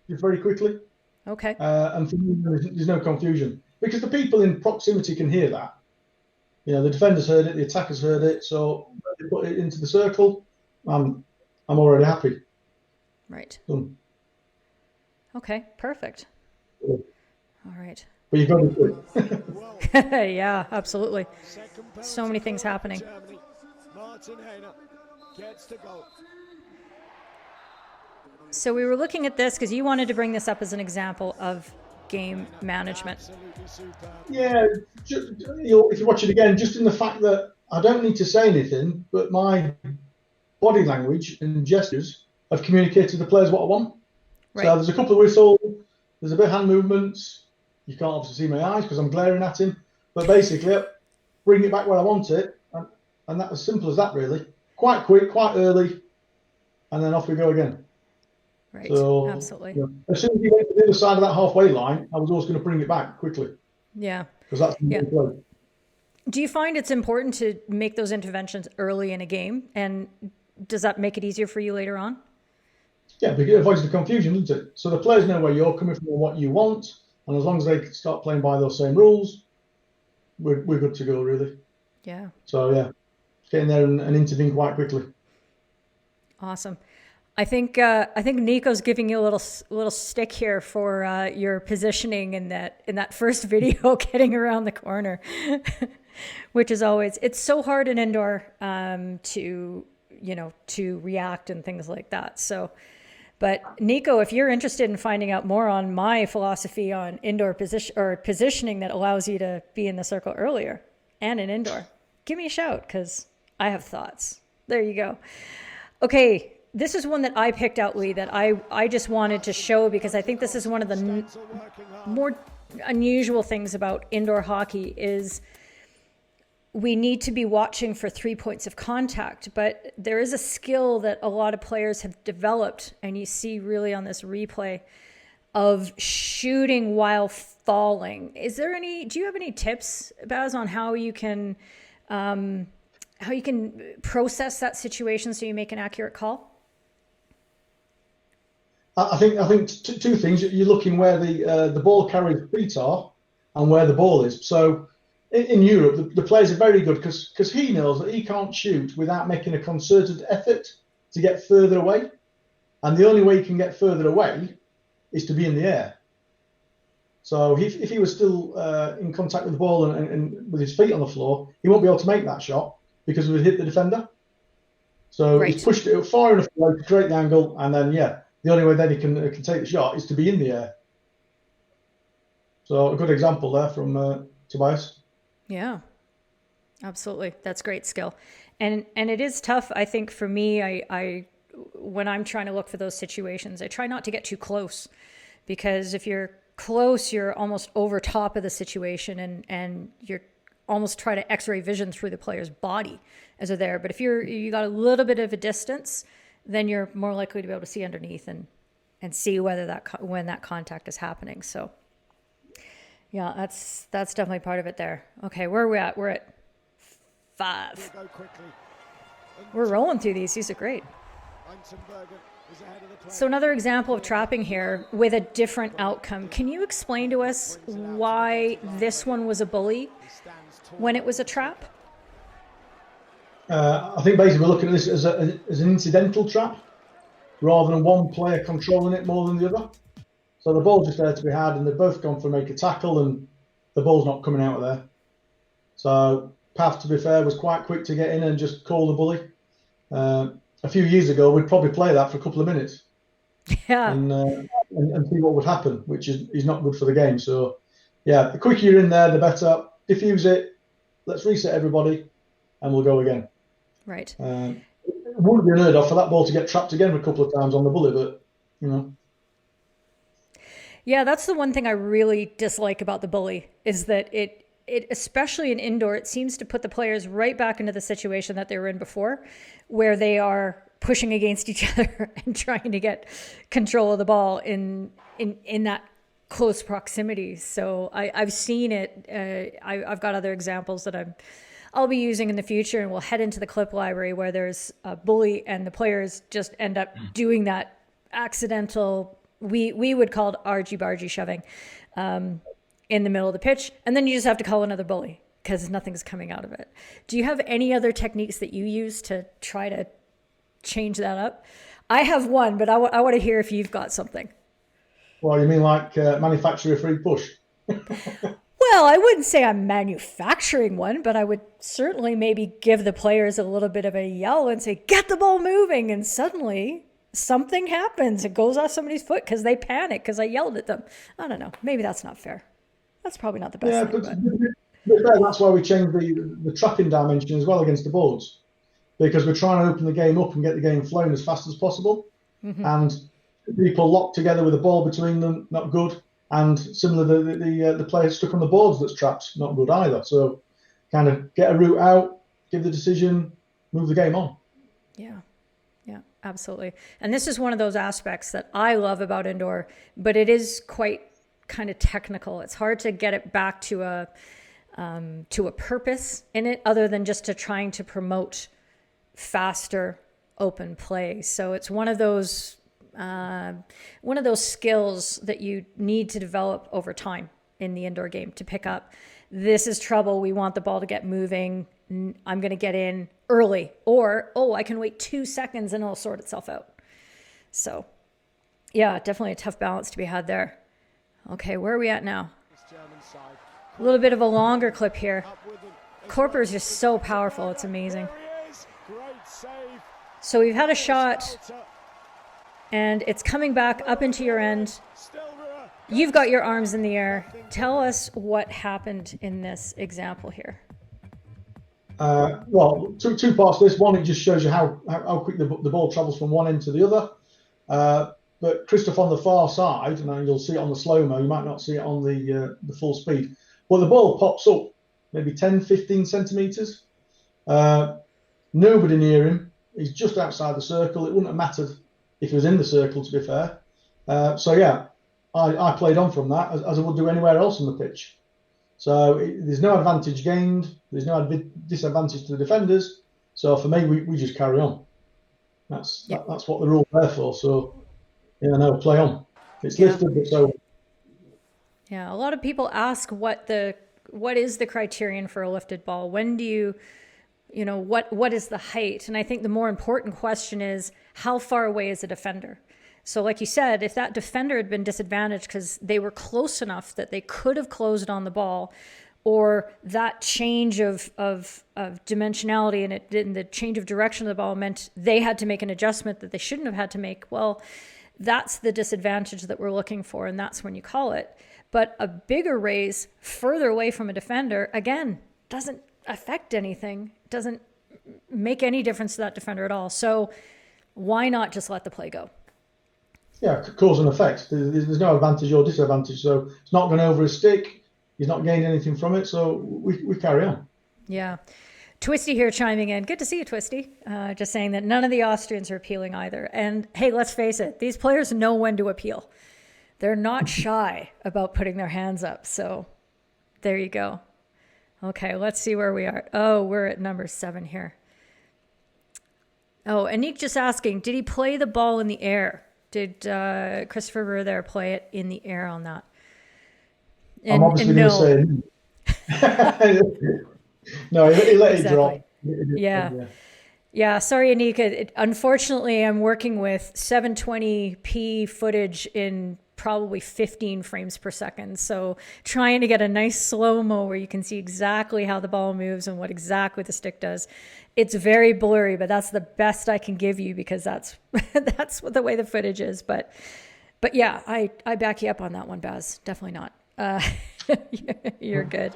[SPEAKER 2] very quickly.
[SPEAKER 1] Okay.
[SPEAKER 2] And for me, there's no confusion because the people in proximity can hear that. The defenders heard it, the attackers heard it, so they put it into the circle. I'm already happy.
[SPEAKER 1] Right.
[SPEAKER 2] Done.
[SPEAKER 1] Okay, perfect.
[SPEAKER 2] Yeah.
[SPEAKER 1] All right.
[SPEAKER 2] But you've got to do it.
[SPEAKER 1] Yeah, absolutely.
[SPEAKER 3] Second
[SPEAKER 1] So many things
[SPEAKER 3] penalty
[SPEAKER 1] happening.
[SPEAKER 3] Germany. Martin Heiner gets to go.
[SPEAKER 1] So we were looking at this because you wanted to bring this up as an example of game management.
[SPEAKER 3] Absolutely superb.
[SPEAKER 2] Yeah, if you watch it again, just in the fact that I don't need to say anything, but my body language and gestures have communicated to the players what I want.
[SPEAKER 1] Right.
[SPEAKER 2] So there's a couple of whistles, there's a bit of hand movements. You can't obviously see my eyes because I'm glaring at him, but basically, bring it back where I want it, and that's as simple as that, really. Quite quick, quite early, and then off we go again.
[SPEAKER 1] Right.
[SPEAKER 2] So,
[SPEAKER 1] Absolutely.
[SPEAKER 2] as soon as you went to the other side of that halfway line, I was always going to bring it back quickly
[SPEAKER 1] Yeah.
[SPEAKER 2] because that's the
[SPEAKER 1] Yeah.
[SPEAKER 2] play.
[SPEAKER 1] Do you find it's important to make those interventions early in a game? And does that make it easier for you later on?
[SPEAKER 2] Yeah, because it avoids the confusion, doesn't it? So the players know where you're coming from and what you want, and as long as they start playing by those same rules, we're good to go, really.
[SPEAKER 1] Yeah.
[SPEAKER 2] So yeah, get in there and intervene quite quickly.
[SPEAKER 1] Awesome. I think Nico's giving you a little stick here for your positioning in that first video, getting around the corner, which is always, it's so hard in indoor to react and things like that. So, but Nico, if you're interested in finding out more on my philosophy on indoor positioning that allows you to be in the circle earlier and in indoor, give me a shout because I have thoughts. There you go. Okay, this is one that I picked out, Lee, that I just wanted to show because I think this is one of the more unusual things about indoor hockey is we need to be watching for 3 points of contact, but there is a skill that a lot of players have developed, and you see really on this replay of shooting while falling. Do you have any tips, Baz, on how you can process that situation so you make an accurate call?
[SPEAKER 2] I think two things. You're looking where the ball carrier's feet are and where the ball is. So in Europe, the players are very good because he knows that he can't shoot without making a concerted effort to get further away. And the only way he can get further away is to be in the air. So if he was still in contact with the ball and with his feet on the floor, he won't be able to make that shot because it would hit the defender. So
[SPEAKER 1] Right.
[SPEAKER 2] He's pushed it far enough away to create the angle, and then the only way then he can take the shot is to be in the air. So a good example there from Tobias.
[SPEAKER 1] Yeah, absolutely. That's great skill. And it is tough, I think, for me. I when I'm trying to look for those situations, I try not to get too close, because if you're close, you're almost over top of the situation and you're almost try to x-ray vision through the player's body as they're there. But if you got a little bit of a distance, then you're more likely to be able to see underneath and see whether when that contact is happening. So yeah, that's definitely part of it there. Okay, where are we at? We're at 5. We're rolling through these. These are great. So another example of trapping here with a different outcome. Can you explain to us why this one was a bully when it was a trap?
[SPEAKER 2] I think basically we're looking at this as an incidental trap rather than one player controlling it more than the other. So the ball's just there to be had, and they've both gone for make a tackle, and the ball's not coming out of there. So Pav, to be fair, was quite quick to get in and just call the bully. A few years ago, we'd probably play that for a couple of minutes, and see what would happen, which is not good for the game. So, the quicker you're in there, the better. Diffuse it. Let's reset everybody, and we'll go again.
[SPEAKER 1] Right.
[SPEAKER 2] It wouldn't be unheard of for that ball to get trapped again a couple of times on the bully, but
[SPEAKER 1] Yeah, that's the one thing I really dislike about the bully is that it especially in indoor, it seems to put the players right back into the situation that they were in before, where they are pushing against each other and trying to get control of the ball in that close proximity. So I've seen it. I've got other examples that I'll be using in the future, and we'll head into the clip library where there's a bully and the players just end up doing that accidental, we would call it argy-bargy shoving in the middle of the pitch. And then you just have to call another bully because nothing's coming out of it. Do you have any other techniques that you use to try to change that up? I have one, but I want to hear if you've got something.
[SPEAKER 2] Well, you mean like manufacture a free push?
[SPEAKER 1] Well, I wouldn't say I'm manufacturing one, but I would certainly maybe give the players a little bit of a yell and say, get the ball moving. And suddenly something happens. It goes off somebody's foot because they panic because I yelled at them. I don't know. Maybe that's not fair. That's probably not the best thing.
[SPEAKER 2] But that's why we changed the trapping dimension as well against the boards, because we're trying to open the game up and get the game flowing as fast as possible. Mm-hmm. And people locked together with a ball between them, not good. And similar, the player stuck on the boards that's trapped, not good either. So kind of get a route out, give the decision, move the game on.
[SPEAKER 1] Yeah, absolutely. And this is one of those aspects that I love about indoor, but it is quite kind of technical. It's hard to get it back to a purpose in it other than just to trying to promote faster open play. So it's one of those skills that you need to develop over time in the indoor game to pick up. This is trouble. We want the ball to get moving. I'm going to get in early, or, I can wait 2 seconds and it'll sort itself out. So yeah, definitely a tough balance to be had there. Okay, where are we at now? A little bit of a longer clip here. Corper is just so powerful. It's amazing. So we've had a shot and it's coming back up into your end. You've got your arms in the air. Tell us what happened in this example here.
[SPEAKER 2] Well, two parts to this. One, it just shows you how quick the ball travels from one end to the other. But Christoph on the far side, and you'll see it on the slow-mo, you might not see it on the full speed. Well, the ball pops up maybe 10, 15 centimetres. Nobody near him. He's just outside the circle. It wouldn't have mattered if he was in the circle, to be fair. So, yeah, I played on from that as I would do anywhere else on the pitch. So there's no advantage gained. There's no disadvantage to the defenders. So for me, we just carry on. That's what the rule's there for. So, yeah, no, play on. It's lifted, but so.
[SPEAKER 1] Yeah, a lot of people ask what is the criterion for a lifted ball? When do you what is the height? And I think the more important question is, how far away is the defender? So like you said, if that defender had been disadvantaged because they were close enough that they could have closed on the ball, or that change of dimensionality and the change of direction of the ball meant they had to make an adjustment that they shouldn't have had to make, well, that's the disadvantage that we're looking for, and that's when you call it. But a bigger raise further away from a defender, again, doesn't affect anything, doesn't make any difference to that defender at all. So why not just let the play go?
[SPEAKER 2] Yeah, cause and effect. There's no advantage or disadvantage. So it's not going over his stick. He's not gained anything from it. So we carry on.
[SPEAKER 1] Yeah. Twisty here chiming in. Good to see you, Twisty. Just saying that none of the Austrians are appealing either. And hey, let's face it, these players know when to appeal. They're not shy about putting their hands up. So there you go. Okay, let's see where we are. Oh, we're at number 7 here. Oh, Anik just asking, did he play the ball in the air? Did Christopher Burr there play it in the air on that? And,
[SPEAKER 2] I'm obviously going to say no, he let it drop.
[SPEAKER 1] Yeah, sorry, Anika. Unfortunately, I'm working with 720p footage in probably 15 frames per second. So trying to get a nice slow-mo where you can see exactly how the ball moves and what exactly the stick does. It's very blurry, but that's the best I can give you because that's what the way the footage is. But yeah, I back you up on that one, Baz. Definitely not. You're good.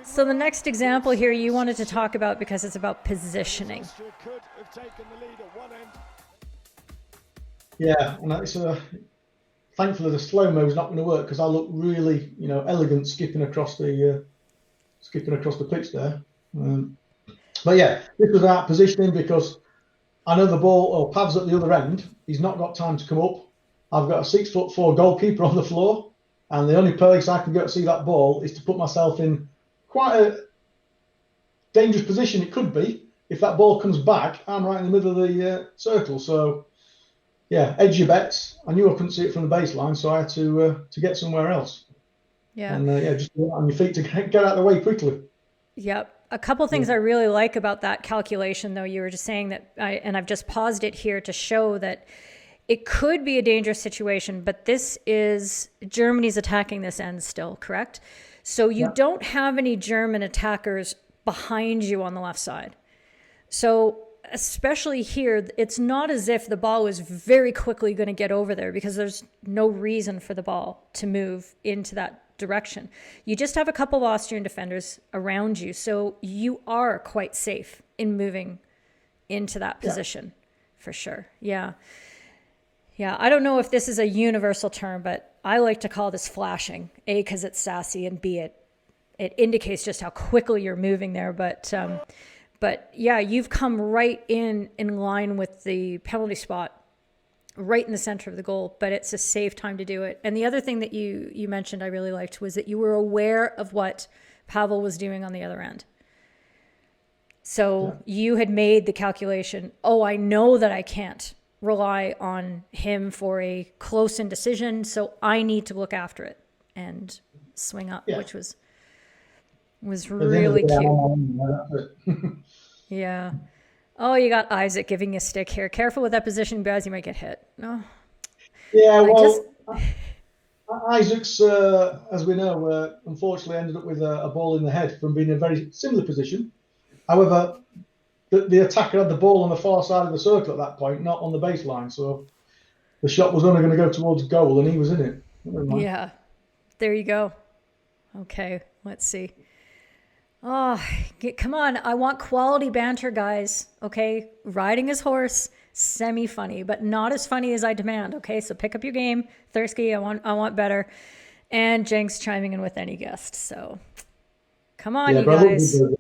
[SPEAKER 1] So the next example here you wanted to talk about because it's about positioning.
[SPEAKER 2] Yeah, and it's thankfully the slow-mo is not going to work because I look really, elegant skipping across the pitch there. But yeah, this was about positioning because I know the ball or Pav's at the other end. He's not got time to come up. I've got a 6'4" goalkeeper on the floor, and the only place I can go to see that ball is to put myself in quite a dangerous position. It could be if that ball comes back, I'm right in the middle of the circle. So yeah, edge your bets. I knew I couldn't see it from the baseline, so I had to get somewhere else.
[SPEAKER 1] Yeah,
[SPEAKER 2] and just get on your feet to get out of the way quickly.
[SPEAKER 1] Yep. A couple things I really like about that calculation, though, you were just saying that, and I've just paused it here to show that it could be a dangerous situation, but this is Germany's attacking this end still, correct? So you don't have any German attackers behind you on the left side. So especially here, it's not as if the ball is very quickly going to get over there because there's no reason for the ball to move into that direction. You just have a couple of Austrian defenders around you, so you are quite safe in moving into that position for sure. Yeah. I don't know if this is a universal term, but I like to call this flashing. A, because it's sassy, and B, it indicates just how quickly you're moving there. But yeah, you've come right in line with the penalty spot, right in the center of the goal, but it's a safe time to do it. And the other thing that you mentioned I really liked was that you were aware of what Pavel was doing on the other end. So you had made the calculation, I know that I can't rely on him for a close-in decision, so I need to look after it and swing up, which was really cute. Yeah. Oh, you got Isaac giving you a stick here. Careful with that position, Baz. You might get hit. No.
[SPEAKER 2] Yeah, well, Isaac's, as we know, unfortunately ended up with a ball in the head from being in a very similar position. However, the attacker had the ball on the far side of the circle at that point, not on the baseline. So the shot was only going to go towards goal, and he was in it.
[SPEAKER 1] Yeah. There you go. Okay, let's see. Oh, come on. I want quality banter, guys. Okay. Riding his horse, semi funny, but not as funny as I demand. Okay. So pick up your game. Thursky, I want better. And Jenks chiming in with any guest. So come on,
[SPEAKER 2] Yeah,
[SPEAKER 1] you
[SPEAKER 2] but I love
[SPEAKER 1] guys.
[SPEAKER 2] the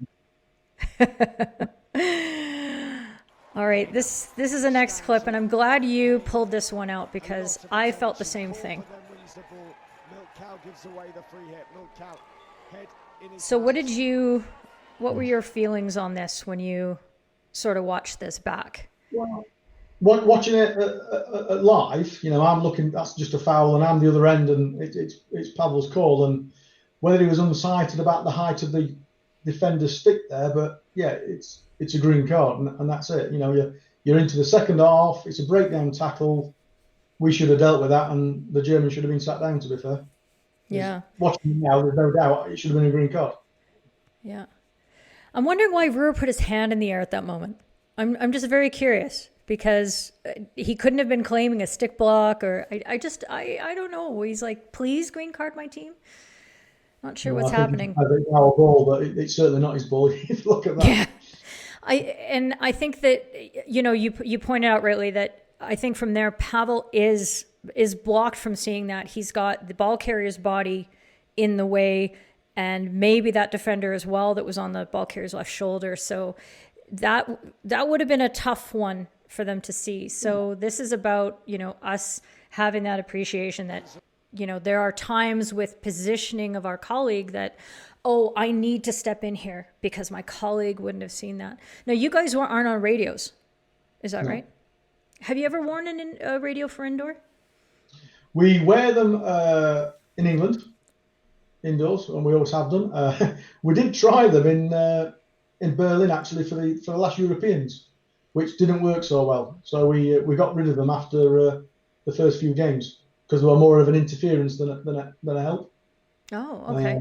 [SPEAKER 1] All right. This is the next clip, and I'm glad you pulled this one out because I felt the same thing. So what were your feelings on this when you sort of watched this back?
[SPEAKER 2] well, watching it live, I'm looking. That's just a foul, and I'm the other end, and it's Pavel's call, and whether he was unsighted about the height of the defender's stick there, but yeah, it's a green card, and that's it. You're into the second half. It's a breakdown tackle. We should have dealt with that, and the German should have been sat down. To be fair,
[SPEAKER 1] Yeah.
[SPEAKER 2] watching it now, there's no doubt it should have been a green card.
[SPEAKER 1] Yeah. I'm wondering why Ruhr put his hand in the air at that moment. I'm just very curious because he couldn't have been claiming a stick block or I don't know. He's like, please green card my team. Not sure what's happening.
[SPEAKER 2] I think our ball, but it's certainly not his ball. If you look at that.
[SPEAKER 1] Yeah. I think that, you pointed out rightly that I think from there, Pavel is blocked from seeing that. He's got the ball carrier's body in the way and maybe that defender as well that was on the ball carrier's left shoulder. So that would have been a tough one for them to see. So this is about, us having that appreciation that, there are times with positioning of our colleague that, oh, I need to step in here because my colleague wouldn't have seen that. Now, you guys aren't on radios. Is that right? Have you ever worn a radio for indoor?
[SPEAKER 2] We wear them in England, indoors, and we always have done. We did try them in Berlin actually for the last Europeans, which didn't work so well. So we got rid of them after the first few games because they were more of an interference than a help.
[SPEAKER 1] Oh, okay.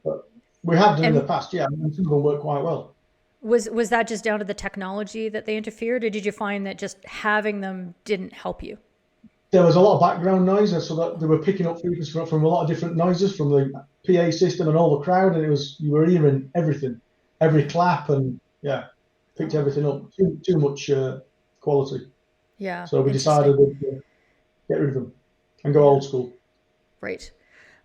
[SPEAKER 2] But we have done in the past, yeah, and some of them work quite well.
[SPEAKER 1] Was that just down to the technology that they interfered, or did you find that just having them didn't help you?
[SPEAKER 2] There was a lot of background noise, so that they were picking up frequencies from a lot of different noises from the PA system and all the crowd, and you were hearing everything, every clap, and yeah, picked everything up. Too much quality.
[SPEAKER 1] Yeah.
[SPEAKER 2] So we decided to get rid of them and go old school.
[SPEAKER 1] Right.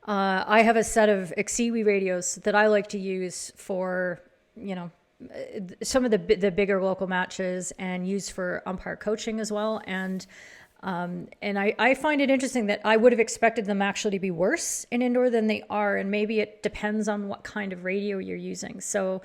[SPEAKER 1] I have a set of Ixiwi radios that I like to use for, some of the bigger local matches and use for umpire coaching as well. And I find it interesting that I would have expected them actually to be worse in indoor than they are. And maybe it depends on what kind of radio you're using. So,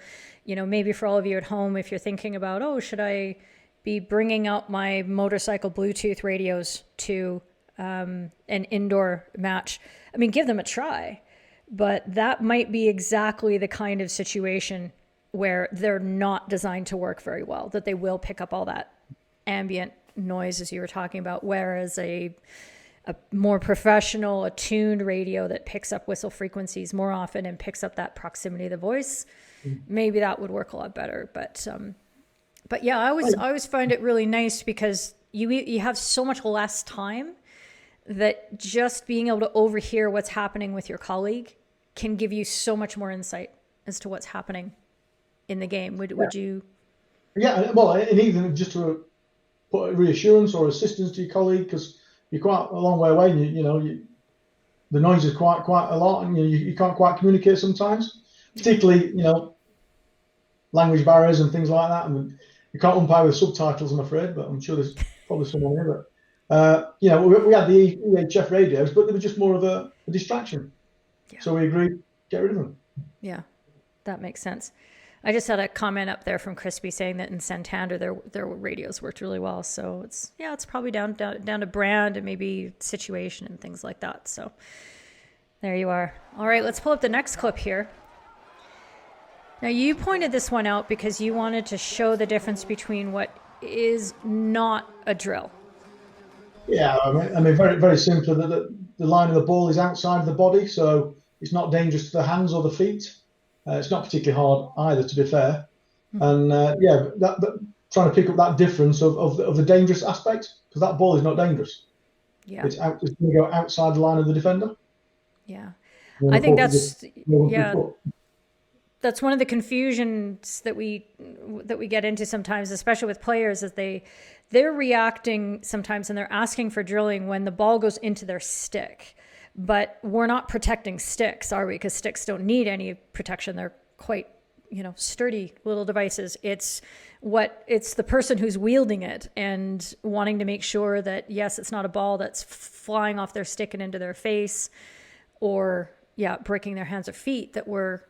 [SPEAKER 1] maybe for all of you at home, if you're thinking about, oh, should I be bringing out my motorcycle Bluetooth radios to an indoor match? I mean, give them a try. But that might be exactly the kind of situation where they're not designed to work very well, that they will pick up all that ambient noise as you were talking about, whereas a more professional, attuned radio that picks up whistle frequencies more often and picks up that proximity of the voice, maybe that would work a lot better. But yeah, I always find it really nice because you have so much less time that just being able to overhear what's happening with your colleague can give you so much more insight as to what's happening in the game. Would you?
[SPEAKER 2] Yeah, well, and even just to put reassurance or assistance to your colleague, because you're quite a long way away, and the noise is quite a lot, and you can't quite communicate sometimes, particularly language barriers and things like that. And you can't umpire with subtitles, I'm afraid, but I'm sure there's probably someone here. But we had the EHF radios, but they were just more of a distraction. Yeah. So we agreed, get rid of them.
[SPEAKER 1] Yeah, that makes sense. I just had a comment up there from Crispy saying that in Santander their radios worked really well. So it's probably down to brand and maybe situation and things like that. So there you are. All right, let's pull up the next clip here. Now you pointed this one out because you wanted to show the difference between what is not a drill.
[SPEAKER 2] Yeah, I mean very, very simply, the line of the ball is outside of the body, so it's not dangerous to the hands or the feet. It's not particularly hard either, to be fair. And that trying to pick up that difference of the dangerous aspect, because that ball is not dangerous. Yeah, it's going to go outside the line of the defender.
[SPEAKER 1] Yeah, I think that's that's one of the confusions that we get into sometimes, especially with players, is they're reacting sometimes and they're asking for drilling when the ball goes into their stick. But we're not protecting sticks, are we? Because sticks don't need any protection. They're quite, sturdy little devices. It's the person who's wielding it and wanting to make sure that, yes, it's not a ball that's flying off their stick and into their face, or breaking their hands or feet that we're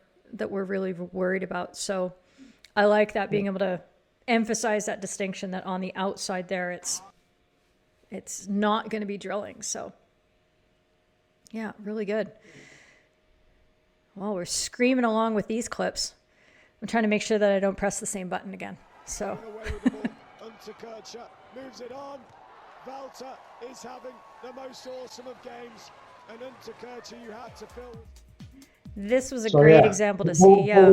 [SPEAKER 1] really worried about. So I like that, being able to emphasize that distinction, that on the outside there, it's not going to be drilling. So yeah, really good. Well, we're screaming along with these clips. I'm trying to make sure that I don't press the same button again. So
[SPEAKER 3] Untitled moves it on. Walter is having the most awesome of games, and Untitled you had to fill.
[SPEAKER 1] This was a great example to see.
[SPEAKER 2] Ball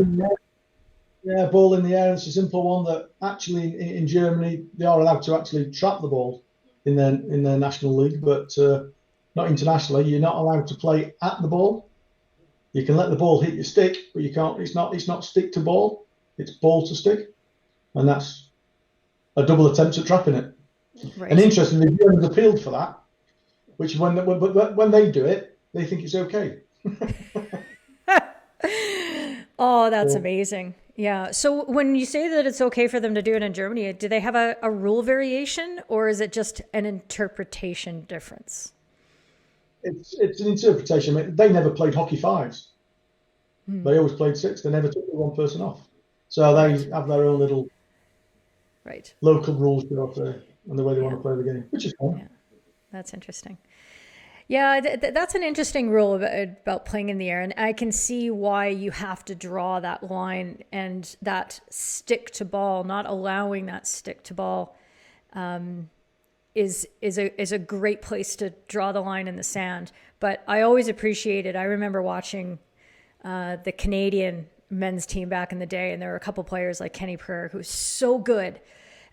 [SPEAKER 2] in the air. It's a simple one that actually in Germany they are allowed to actually trap the ball in their national league, but not internationally. You're not allowed to play at the ball. You can let the ball hit your stick, but you can't. It's not stick to ball. It's ball to stick, and that's a double attempt at trapping it. Right. And interestingly, the Germans appealed for that, which when they do it, they think it's okay.
[SPEAKER 1] Oh, that's amazing. Yeah. So when you say that it's okay for them to do it in Germany, do they have a rule variation, or is it just an interpretation difference?
[SPEAKER 2] It's an interpretation. I mean, they never played hockey fives. They always played six. They never took the one person off. So they have their own little local rules and the way they want to play the game, which is fun.
[SPEAKER 1] Yeah, that's interesting. Yeah, that's an interesting rule about playing in the air. And I can see why you have to draw that line, and that stick to ball, not allowing that stick to ball is a great place to draw the line in the sand. But I always appreciated, I remember watching the Canadian men's team back in the day, and there were a couple players like Kenny Prairie who was so good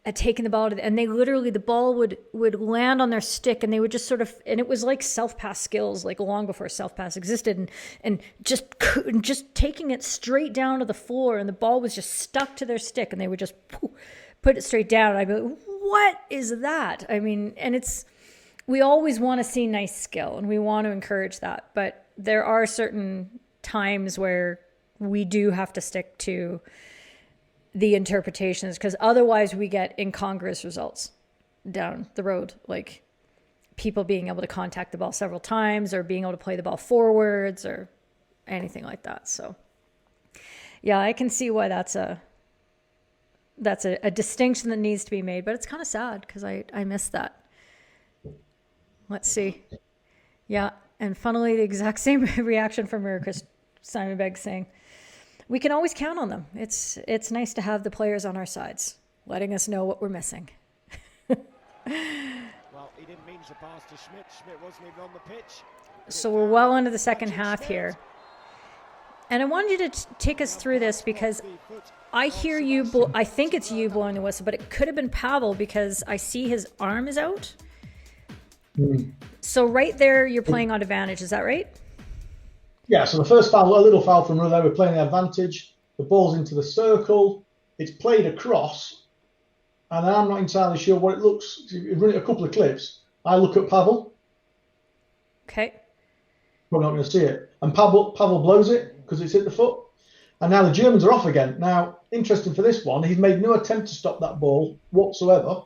[SPEAKER 1] at taking the ball and they literally, the ball would land on their stick, and they would just sort of, and it was like self-pass skills, like long before self-pass existed, and just taking it straight down to the floor, and the ball was just stuck to their stick, and they would just put it straight down. I'd be like, what is that? I mean, and we always want to see nice skill, and we want to encourage that, but there are certain times where we do have to stick to the interpretations, because otherwise we get incongruous results down the road, like people being able to contact the ball several times, or being able to play the ball forwards, or anything like that. So yeah, I can see why that's a distinction that needs to be made, but it's kind of sad because I missed that. Let's see. Yeah, and funnily the exact same reaction from Chris Simonbeg saying, we can always count on them. It's nice to have the players on our sides, letting us know what we're missing.
[SPEAKER 3] Well, he didn't mean to pass to Schmidt. Schmidt wasn't even on the pitch.
[SPEAKER 1] So we're well into the second half here. And I wanted you to take us through this, because I hear you, I think it's you blowing the whistle, but it could have been Pavel, because I see his arm is out. So right there, you're playing on advantage. Is that right?
[SPEAKER 2] Yeah, so the first foul, a little foul from Rouleau, we're playing the advantage. The ball's into the circle. It's played across. And I'm not entirely sure what it looks. You've run it a couple of clips. I look at Pavel.
[SPEAKER 1] Okay.
[SPEAKER 2] We're not going to see it. And Pavel blows it because it's hit the foot. And now the Germans are off again. Now, interesting for this one, he's made no attempt to stop that ball whatsoever.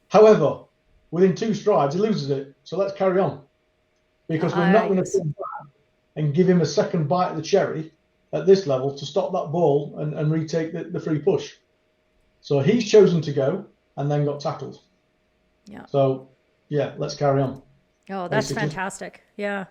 [SPEAKER 2] However, within 2 strides, he loses it. So let's carry on. Because we're not going to come back and give him a second bite of the cherry at this level to stop that ball and retake the free push. So he's chosen to go and then got tackled.
[SPEAKER 1] Yeah.
[SPEAKER 2] So, yeah, let's carry on.
[SPEAKER 1] Oh, that's basically fantastic. Yeah.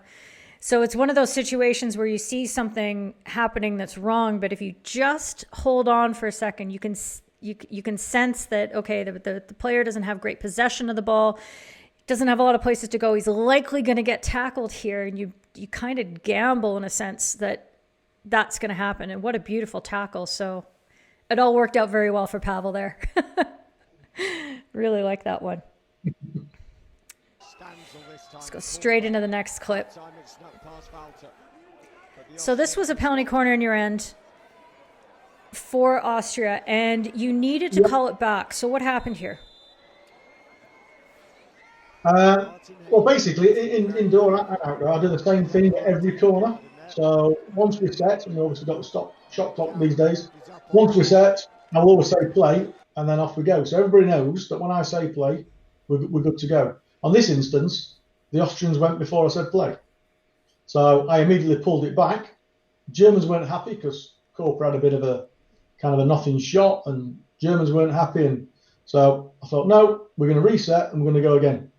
[SPEAKER 1] So it's one of those situations where you see something happening that's wrong, but if you just hold on for a second, you can sense that, okay, the player doesn't have great possession of the ball, doesn't have a lot of places to go. He's likely going to get tackled here, and you kind of gamble in a sense that that's going to happen. And what a beautiful tackle. So it all worked out very well for Pavel there. Really like that one. Let's go straight into the next clip. So this was a penalty corner in your end. for Austria, and you needed to call it back. So what happened here?
[SPEAKER 2] Well, basically, indoor and outdoor, I do the same thing at every corner. So once we set, and we obviously got the shot clock these days, once we set, I'll always say play, and then off we go. So everybody knows that when I say play, we're good to go. On this instance, the Austrians went before I said play. So I immediately pulled it back. Germans weren't happy because Corker had a bit of a kind of a nothing shot, and Germans weren't happy. And so I thought, no, we're going to reset and we're going to go again.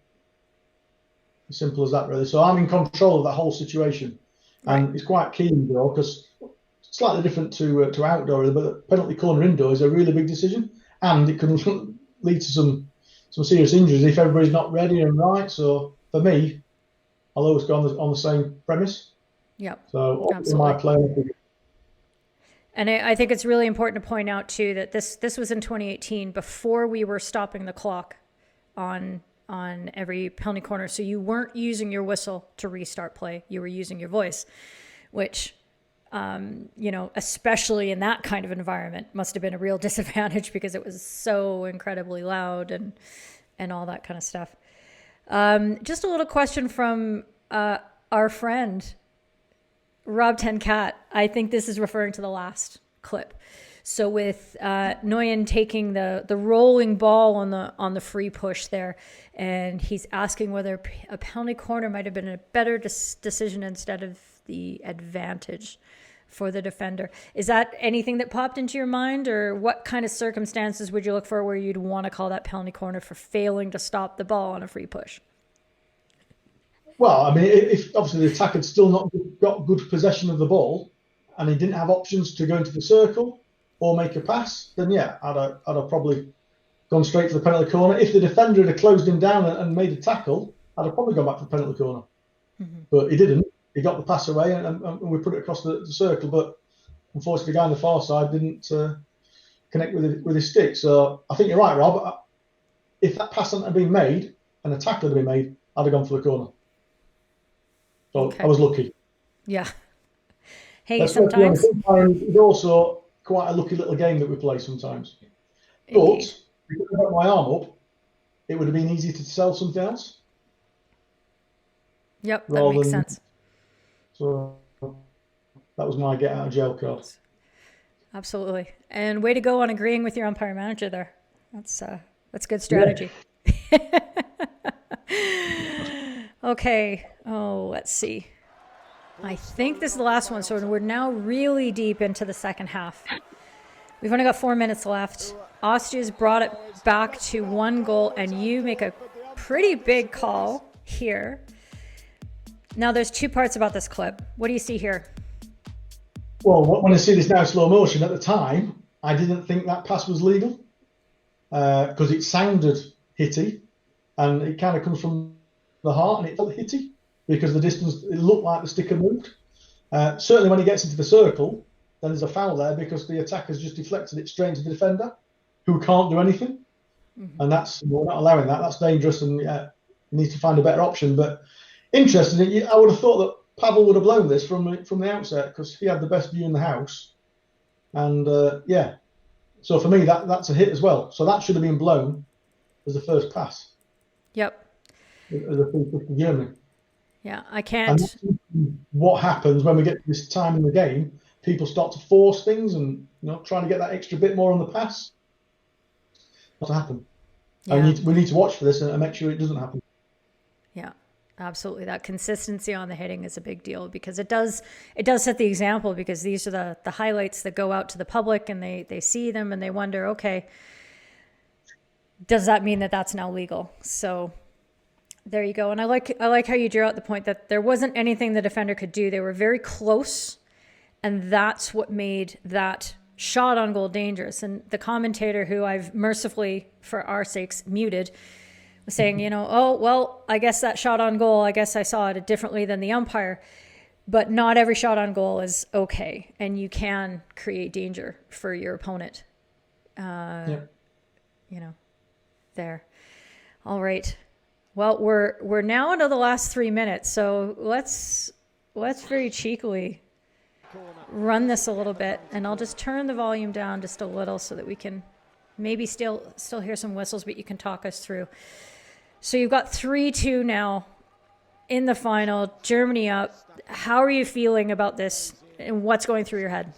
[SPEAKER 2] As simple as that, really. So I'm in control of that whole situation. And it's quite keen, though, because it's slightly different to outdoor, but the penalty corner indoor is a really big decision, and it can lead to some serious injuries if everybody's not ready and right. So for me, I'll always go on the same premise.
[SPEAKER 1] Yep.
[SPEAKER 2] So
[SPEAKER 1] absolutely.
[SPEAKER 2] My plan.
[SPEAKER 1] And I think it's really important to point out too that this was in 2018 before we were stopping the clock on every penalty corner. So you weren't using your whistle to restart play. You were using your voice, which, especially in that kind of environment must have been a real disadvantage because it was so incredibly loud and all that kind of stuff. Just a little question from our friend, Rob Tenkat. I think this is referring to the last clip. So with Nguyen taking the rolling ball on the free push there, and he's asking whether a penalty corner might have been a better decision instead of the advantage for the defender. Is that anything that popped into your mind, or what kind of circumstances would you look for where you'd want to call that penalty corner for failing to stop the ball on a free push?
[SPEAKER 2] Well, I mean, if obviously the attacker had still not got good possession of the ball and he didn't have options to go into the circle or make a pass, then yeah, I'd have probably gone straight to the penalty corner. If the defender had closed him down and made a tackle, I'd have probably gone back to the penalty corner. Mm-hmm. But he didn't. He got the pass away and we put it across the circle. But unfortunately, the guy on the far side didn't connect with his stick. So I think you're right, Rob. If that pass hadn't been made and a tackle had been made, I'd have gone for the corner. So okay. I was lucky.
[SPEAKER 1] Yeah. Hey, sometimes
[SPEAKER 2] it's also quite a lucky little game that we play sometimes. But because I got my arm up, it would have been easy to sell something else.
[SPEAKER 1] Yep, that makes sense.
[SPEAKER 2] So that was my get out of jail card.
[SPEAKER 1] Absolutely. And way to go on agreeing with your umpire manager there. That's good strategy. Yeah. Okay. Oh, let's see. I think this is the last one. So we're now really deep into the second half. We've only got 4 minutes left. Austria's brought it back to 1 goal, and you make a pretty big call here. Now, there's 2 parts about this clip. What do you see here?
[SPEAKER 2] Well, when I see this now in slow motion, at the time, I didn't think that pass was legal because it sounded hitty, and it kind of comes from the heart, and it felt hitty because the distance, it looked like the sticker moved. Certainly when he gets into the circle, then there's a foul there because the attacker's just deflected it straight into the defender, who can't do anything. Mm-hmm. And we're not allowing that. That's dangerous, and you need to find a better option. But interesting, I would have thought that Pavel would have blown this from the outset because he had the best view in the house. And so for me, that's a hit as well. So that should have been blown as the first pass.
[SPEAKER 1] Yep.
[SPEAKER 2] As a free kick to Germany.
[SPEAKER 1] Yeah, I can't.
[SPEAKER 2] And what happens when we get to this time in the game? People start to force things and trying to get that extra bit more on the pass. What's happened? Yeah. We need to watch for this and make sure it doesn't happen.
[SPEAKER 1] Yeah, absolutely. That consistency on the hitting is a big deal because it does set the example, because these are the highlights that go out to the public and they see them and they wonder, okay, does that mean that that's now legal? So there you go. And I like how you drew out the point that there wasn't anything the defender could do. They were very close, and that's what made that shot on goal dangerous. And the commentator, who I've mercifully, for our sakes, muted, was saying, oh, well, I guess that shot on goal, I guess I saw it differently than the umpire. But not every shot on goal is okay, and you can create danger for your opponent. There. All right. Well, we're now into the last 3 minutes, so let's very cheekily run this a little bit, and I'll just turn the volume down just a little so that we can maybe still hear some whistles, but you can talk us through. So you've got 3-2 now in the final, Germany up. How are you feeling about this, and what's going through your head?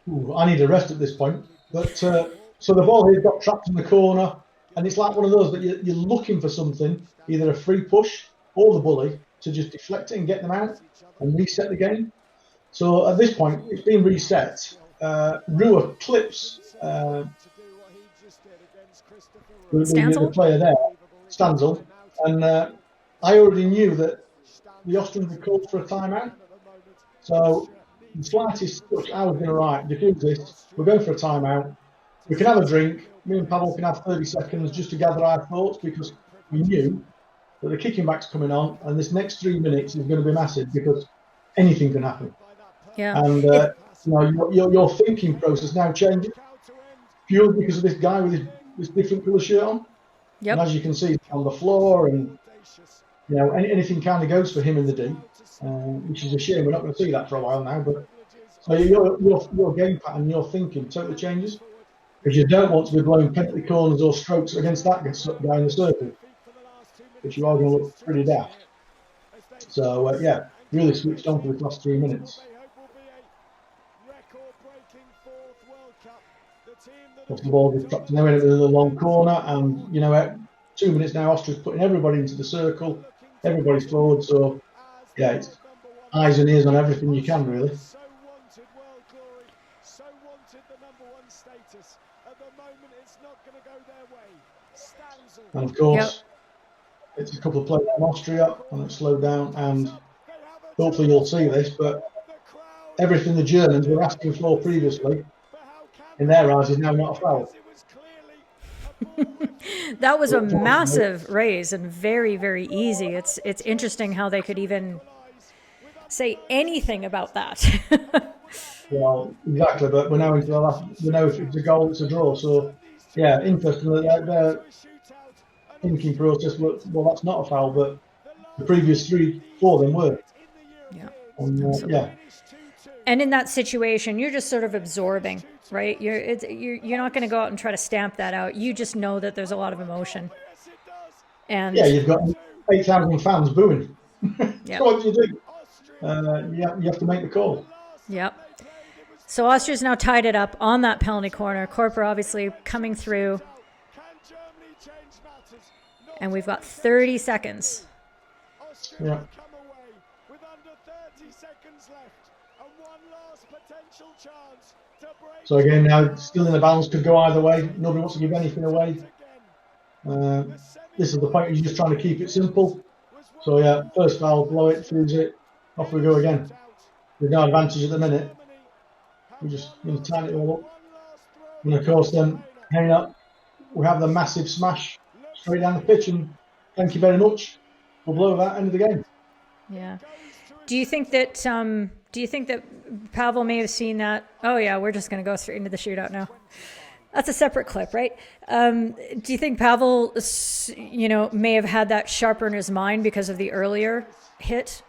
[SPEAKER 2] Ooh, I need a rest at this point. But so the ball here got trapped in the corner, and it's like one of those that you're looking for something, either a free push or the bully, to just deflect it and get them out and reset the game. So at this point, it's been reset. Rua clips the player there, Stanzel, and I already knew that the Austrians had called for a timeout. So the slightest touch, I was going to write, diffuse this, we're going for a timeout. We can have a drink. Me and Pavel can have 30 seconds just to gather our thoughts, because we knew that the kicking back's coming on, and this next 3 minutes is going to be massive because anything can happen.
[SPEAKER 1] Yeah.
[SPEAKER 2] And your thinking process now changes purely because of this guy with this different colour shirt on.
[SPEAKER 1] Yep.
[SPEAKER 2] And as you can see, on the floor, and anything kind of goes for him in the D, which is a shame. We're not going to see that for a while now. But so your game pattern, your thinking totally changes, because you don't want to be blowing penalty corners or strokes against that guy in the circle, which you are going to look pretty daft. So really switched on for the last 3 minutes. Off the ball, we've dropped now into the long corner, and 2 minutes now, Austria's putting everybody into the circle, everybody's forward, so it's eyes and ears on everything you can, really. And of course, it's a couple of players from Austria, and it's slowed down, and hopefully you'll see this, but everything the Germans were asking for previously, in their eyes, is now not a foul.
[SPEAKER 1] That was a massive raise and very, very easy. It's interesting how they could even say anything about that.
[SPEAKER 2] Well, exactly, but we're now into the last. We know if it's a goal, it's a draw. So, interesting that their thinking process. Well, that's not a foul, but the previous 3-4 of them were.
[SPEAKER 1] Yeah.
[SPEAKER 2] And,
[SPEAKER 1] And in that situation, you're just sort of absorbing, right? You're not going to go out and try to stamp that out. You just know that there's a lot of emotion. And
[SPEAKER 2] you've got 8,000 fans booing.
[SPEAKER 1] Yeah.
[SPEAKER 2] So what do you do? You have to make the call.
[SPEAKER 1] Yep. So Austria's now tied it up on that penalty corner. Corper obviously coming through. And we've got 30 seconds.
[SPEAKER 2] Yeah. So again, now still in the balance, could go either way. Nobody wants to give anything away. This is the point, you're just trying to keep it simple. So first foul, blow it, fuse it, off we go again. With no advantage at the minute. We're just going to tighten it all up. And of course then, hang up, we have the massive smash straight down the pitch, and thank you very much. We'll blow that, end of the game.
[SPEAKER 1] Yeah. Do you think that Pavel may have seen that? Oh yeah, we're just going to go straight into the shootout now. That's a separate clip, right? Do you think Pavel, may have had that sharper in his mind because of the earlier hit,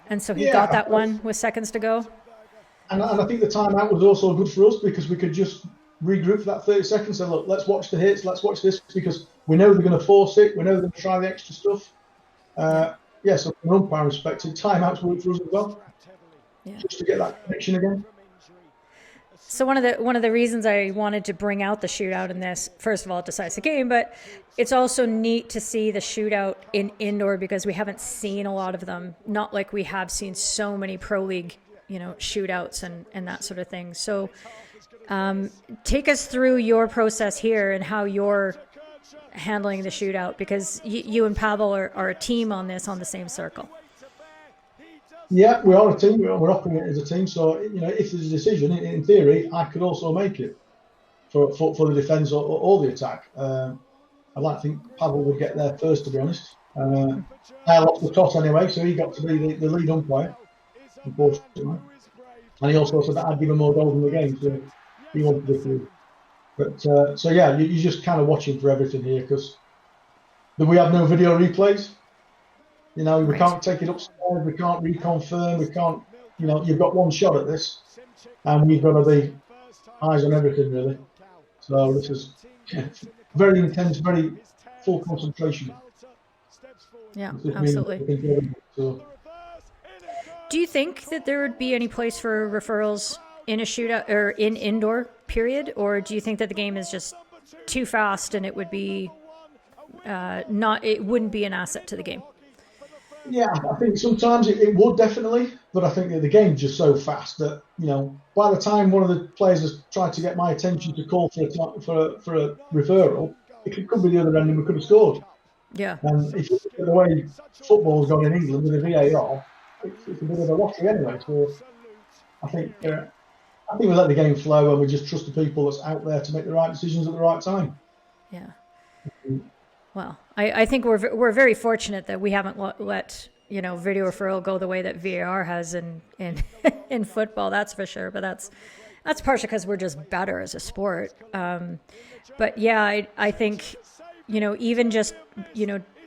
[SPEAKER 1] and so he got that one with seconds to go?
[SPEAKER 2] And I think the timeout was also good for us, because we could just regroup for that 30 seconds and say, look, let's watch the hits, let's watch this, because we know they're going to force it, we know they're going to try the extra stuff. So from an umpiring perspective, timeouts work for us as well, just to get that connection again.
[SPEAKER 1] So one of the reasons I wanted to bring out the shootout in this, first of all, it decides the game, but it's also neat to see the shootout in indoor, because we haven't seen a lot of them, not like we have seen so many pro league, shootouts and that sort of thing. So take us through your process here and how you're handling the shootout, because you and Pavel are a team on this, on the same circle.
[SPEAKER 2] Yeah, we are a team. We're operating as a team. So, if there's a decision, in theory, I could also make it for the defence or the attack. I'd like to think Pavel would get there first, to be honest. I lost the toss anyway, so he got to be the lead umpire, unfortunately. And he also said that I'd give him more goals in the game, so he wanted to through. But, you're just kind of watching for everything here, because we have no video replays. We can't take it upstairs, we can't reconfirm, we can't you've got one shot at this, and we've got to be eyes on everything really. So this is very intense, very full concentration.
[SPEAKER 1] Yeah, absolutely.
[SPEAKER 2] So,
[SPEAKER 1] do you think that there would be any place for referrals in a shootout or in indoor period, or do you think that the game is just too fast and it would be it wouldn't be an asset to the game?
[SPEAKER 2] Yeah, I think sometimes it would definitely, but I think that the game's just so fast that by the time one of the players has tried to get my attention to call for a referral, it could be the other end and we could have scored.
[SPEAKER 1] Yeah.
[SPEAKER 2] And if you look at the way football's gone in England with the VAR, it's a bit of a lottery anyway. So I think we let the game flow and we just trust the people that's out there to make the right decisions at the right time.
[SPEAKER 1] Yeah. Well, I think we're very fortunate that we haven't let video referral go the way that VAR has in in football. That's for sure. But that's partially because we're just better as a sport. But yeah, I think even just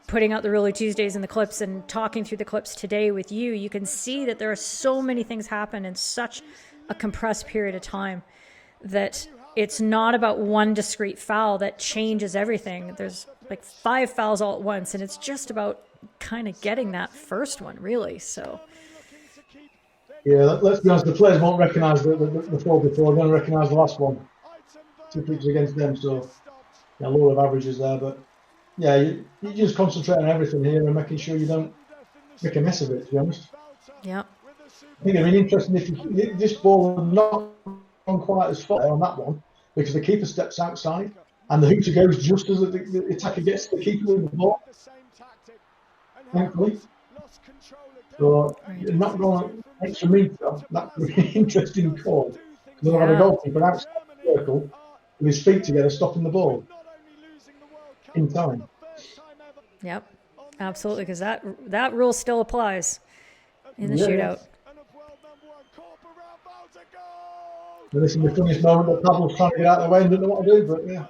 [SPEAKER 1] putting out the Really Tuesdays and the clips and talking through the clips today with you can see that there are so many things happen in such a compressed period of time that it's not about one discrete foul that changes everything. There's like 5 fouls all at once, and it's just about kind of getting that first one, really. So,
[SPEAKER 2] yeah, let's be honest, the players won't recognise the foul before, they're going to recognise the last one. 2 pitches against them, so law of averages there. But yeah, you just concentrate on everything here and making sure you don't make a mess of it, to be honest.
[SPEAKER 1] Yeah.
[SPEAKER 2] I think it'd be interesting if this ball had not gone quite as far on that one, because the keeper steps outside and the hooter goes just as the attacker gets to the keeper with the ball. Thankfully. So not going an extra metre, that would be an interesting call. Because they'll have a goalkeeper outside the circle with his feet together stopping the ball in time.
[SPEAKER 1] Yep, absolutely, because that rule still applies in the shootout.
[SPEAKER 2] And this is the funniest moment that Pablo's trying to get out of the way and didn't know what to do, but yeah.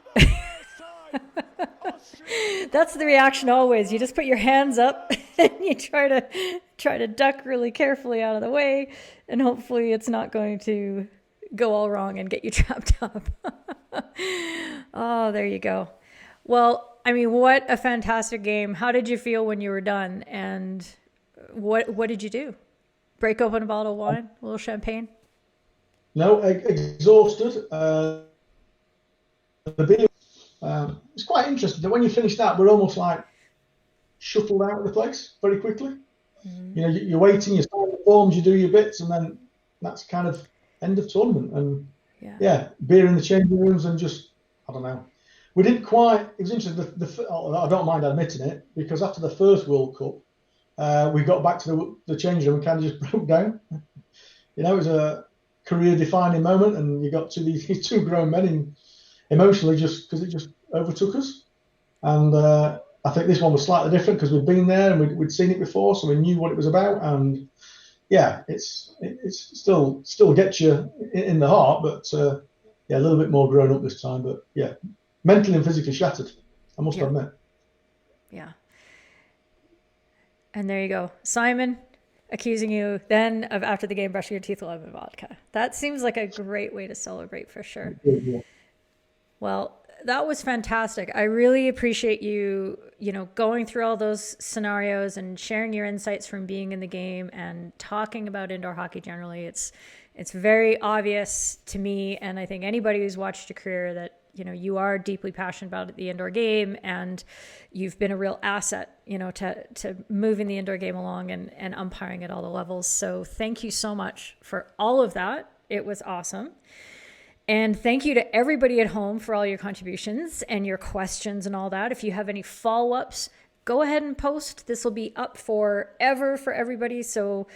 [SPEAKER 1] That's the reaction always. You just put your hands up and you try to duck really carefully out of the way, and hopefully it's not going to go all wrong and get you trapped up. Oh, there you go. Well, I mean, what a fantastic game. How did you feel when you were done? And what did you do? Break open a bottle of wine, a little champagne?
[SPEAKER 2] No, exhausted. The beer. It's quite interesting that when you finish that, we're almost like shuffled out of the place very quickly. Mm-hmm. You're waiting, you sign the forms, you do your bits, and then that's kind of end of tournament. And yeah, beer in the changing rooms, and just I don't know. We didn't quite. It was interesting. I don't mind admitting it, because after the first World Cup, we got back to the changing room and kind of just broke down. It was a career-defining moment, and you got to these 2 grown men emotionally just because it just overtook us. And I think this one was slightly different because we'd been there and we'd seen it before, so we knew what it was about. And yeah, it's still gets you in the heart, but a little bit more grown up this time. But yeah, mentally and physically shattered, I must admit.
[SPEAKER 1] Yeah. And there you go, Simon, accusing you then of after the game brushing your teeth with lemon vodka. That seems like a great way to celebrate for sure.
[SPEAKER 2] Yeah.
[SPEAKER 1] Well, that was fantastic. I really appreciate you, going through all those scenarios and sharing your insights from being in the game and talking about indoor hockey generally. It's very obvious to me, and I think anybody who's watched your career, that you are deeply passionate about the indoor game, and you've been a real asset, to moving the indoor game along and umpiring at all the levels. So thank you so much for all of that. It was awesome. And thank you to everybody at home for all your contributions and your questions and all that. If you have any follow-ups, go ahead and post. This will be up forever for everybody. So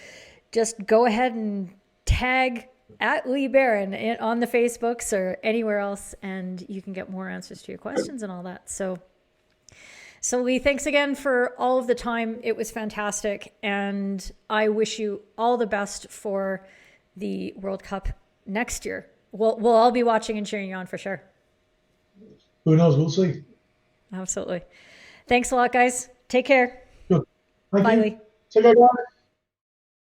[SPEAKER 1] just go ahead and tag at Lee Barron on the Facebooks or anywhere else, and you can get more answers to your questions and all that. So Lee, thanks again for all of the time. It was fantastic. And I wish you all the best for the World Cup next year. We'll all be watching and cheering you on for sure.
[SPEAKER 2] Who knows? We'll see.
[SPEAKER 1] Absolutely. Thanks a lot, guys. Take care.
[SPEAKER 2] Good. Thank
[SPEAKER 1] Bye,
[SPEAKER 2] you.
[SPEAKER 1] Lee.
[SPEAKER 2] Take care, guys.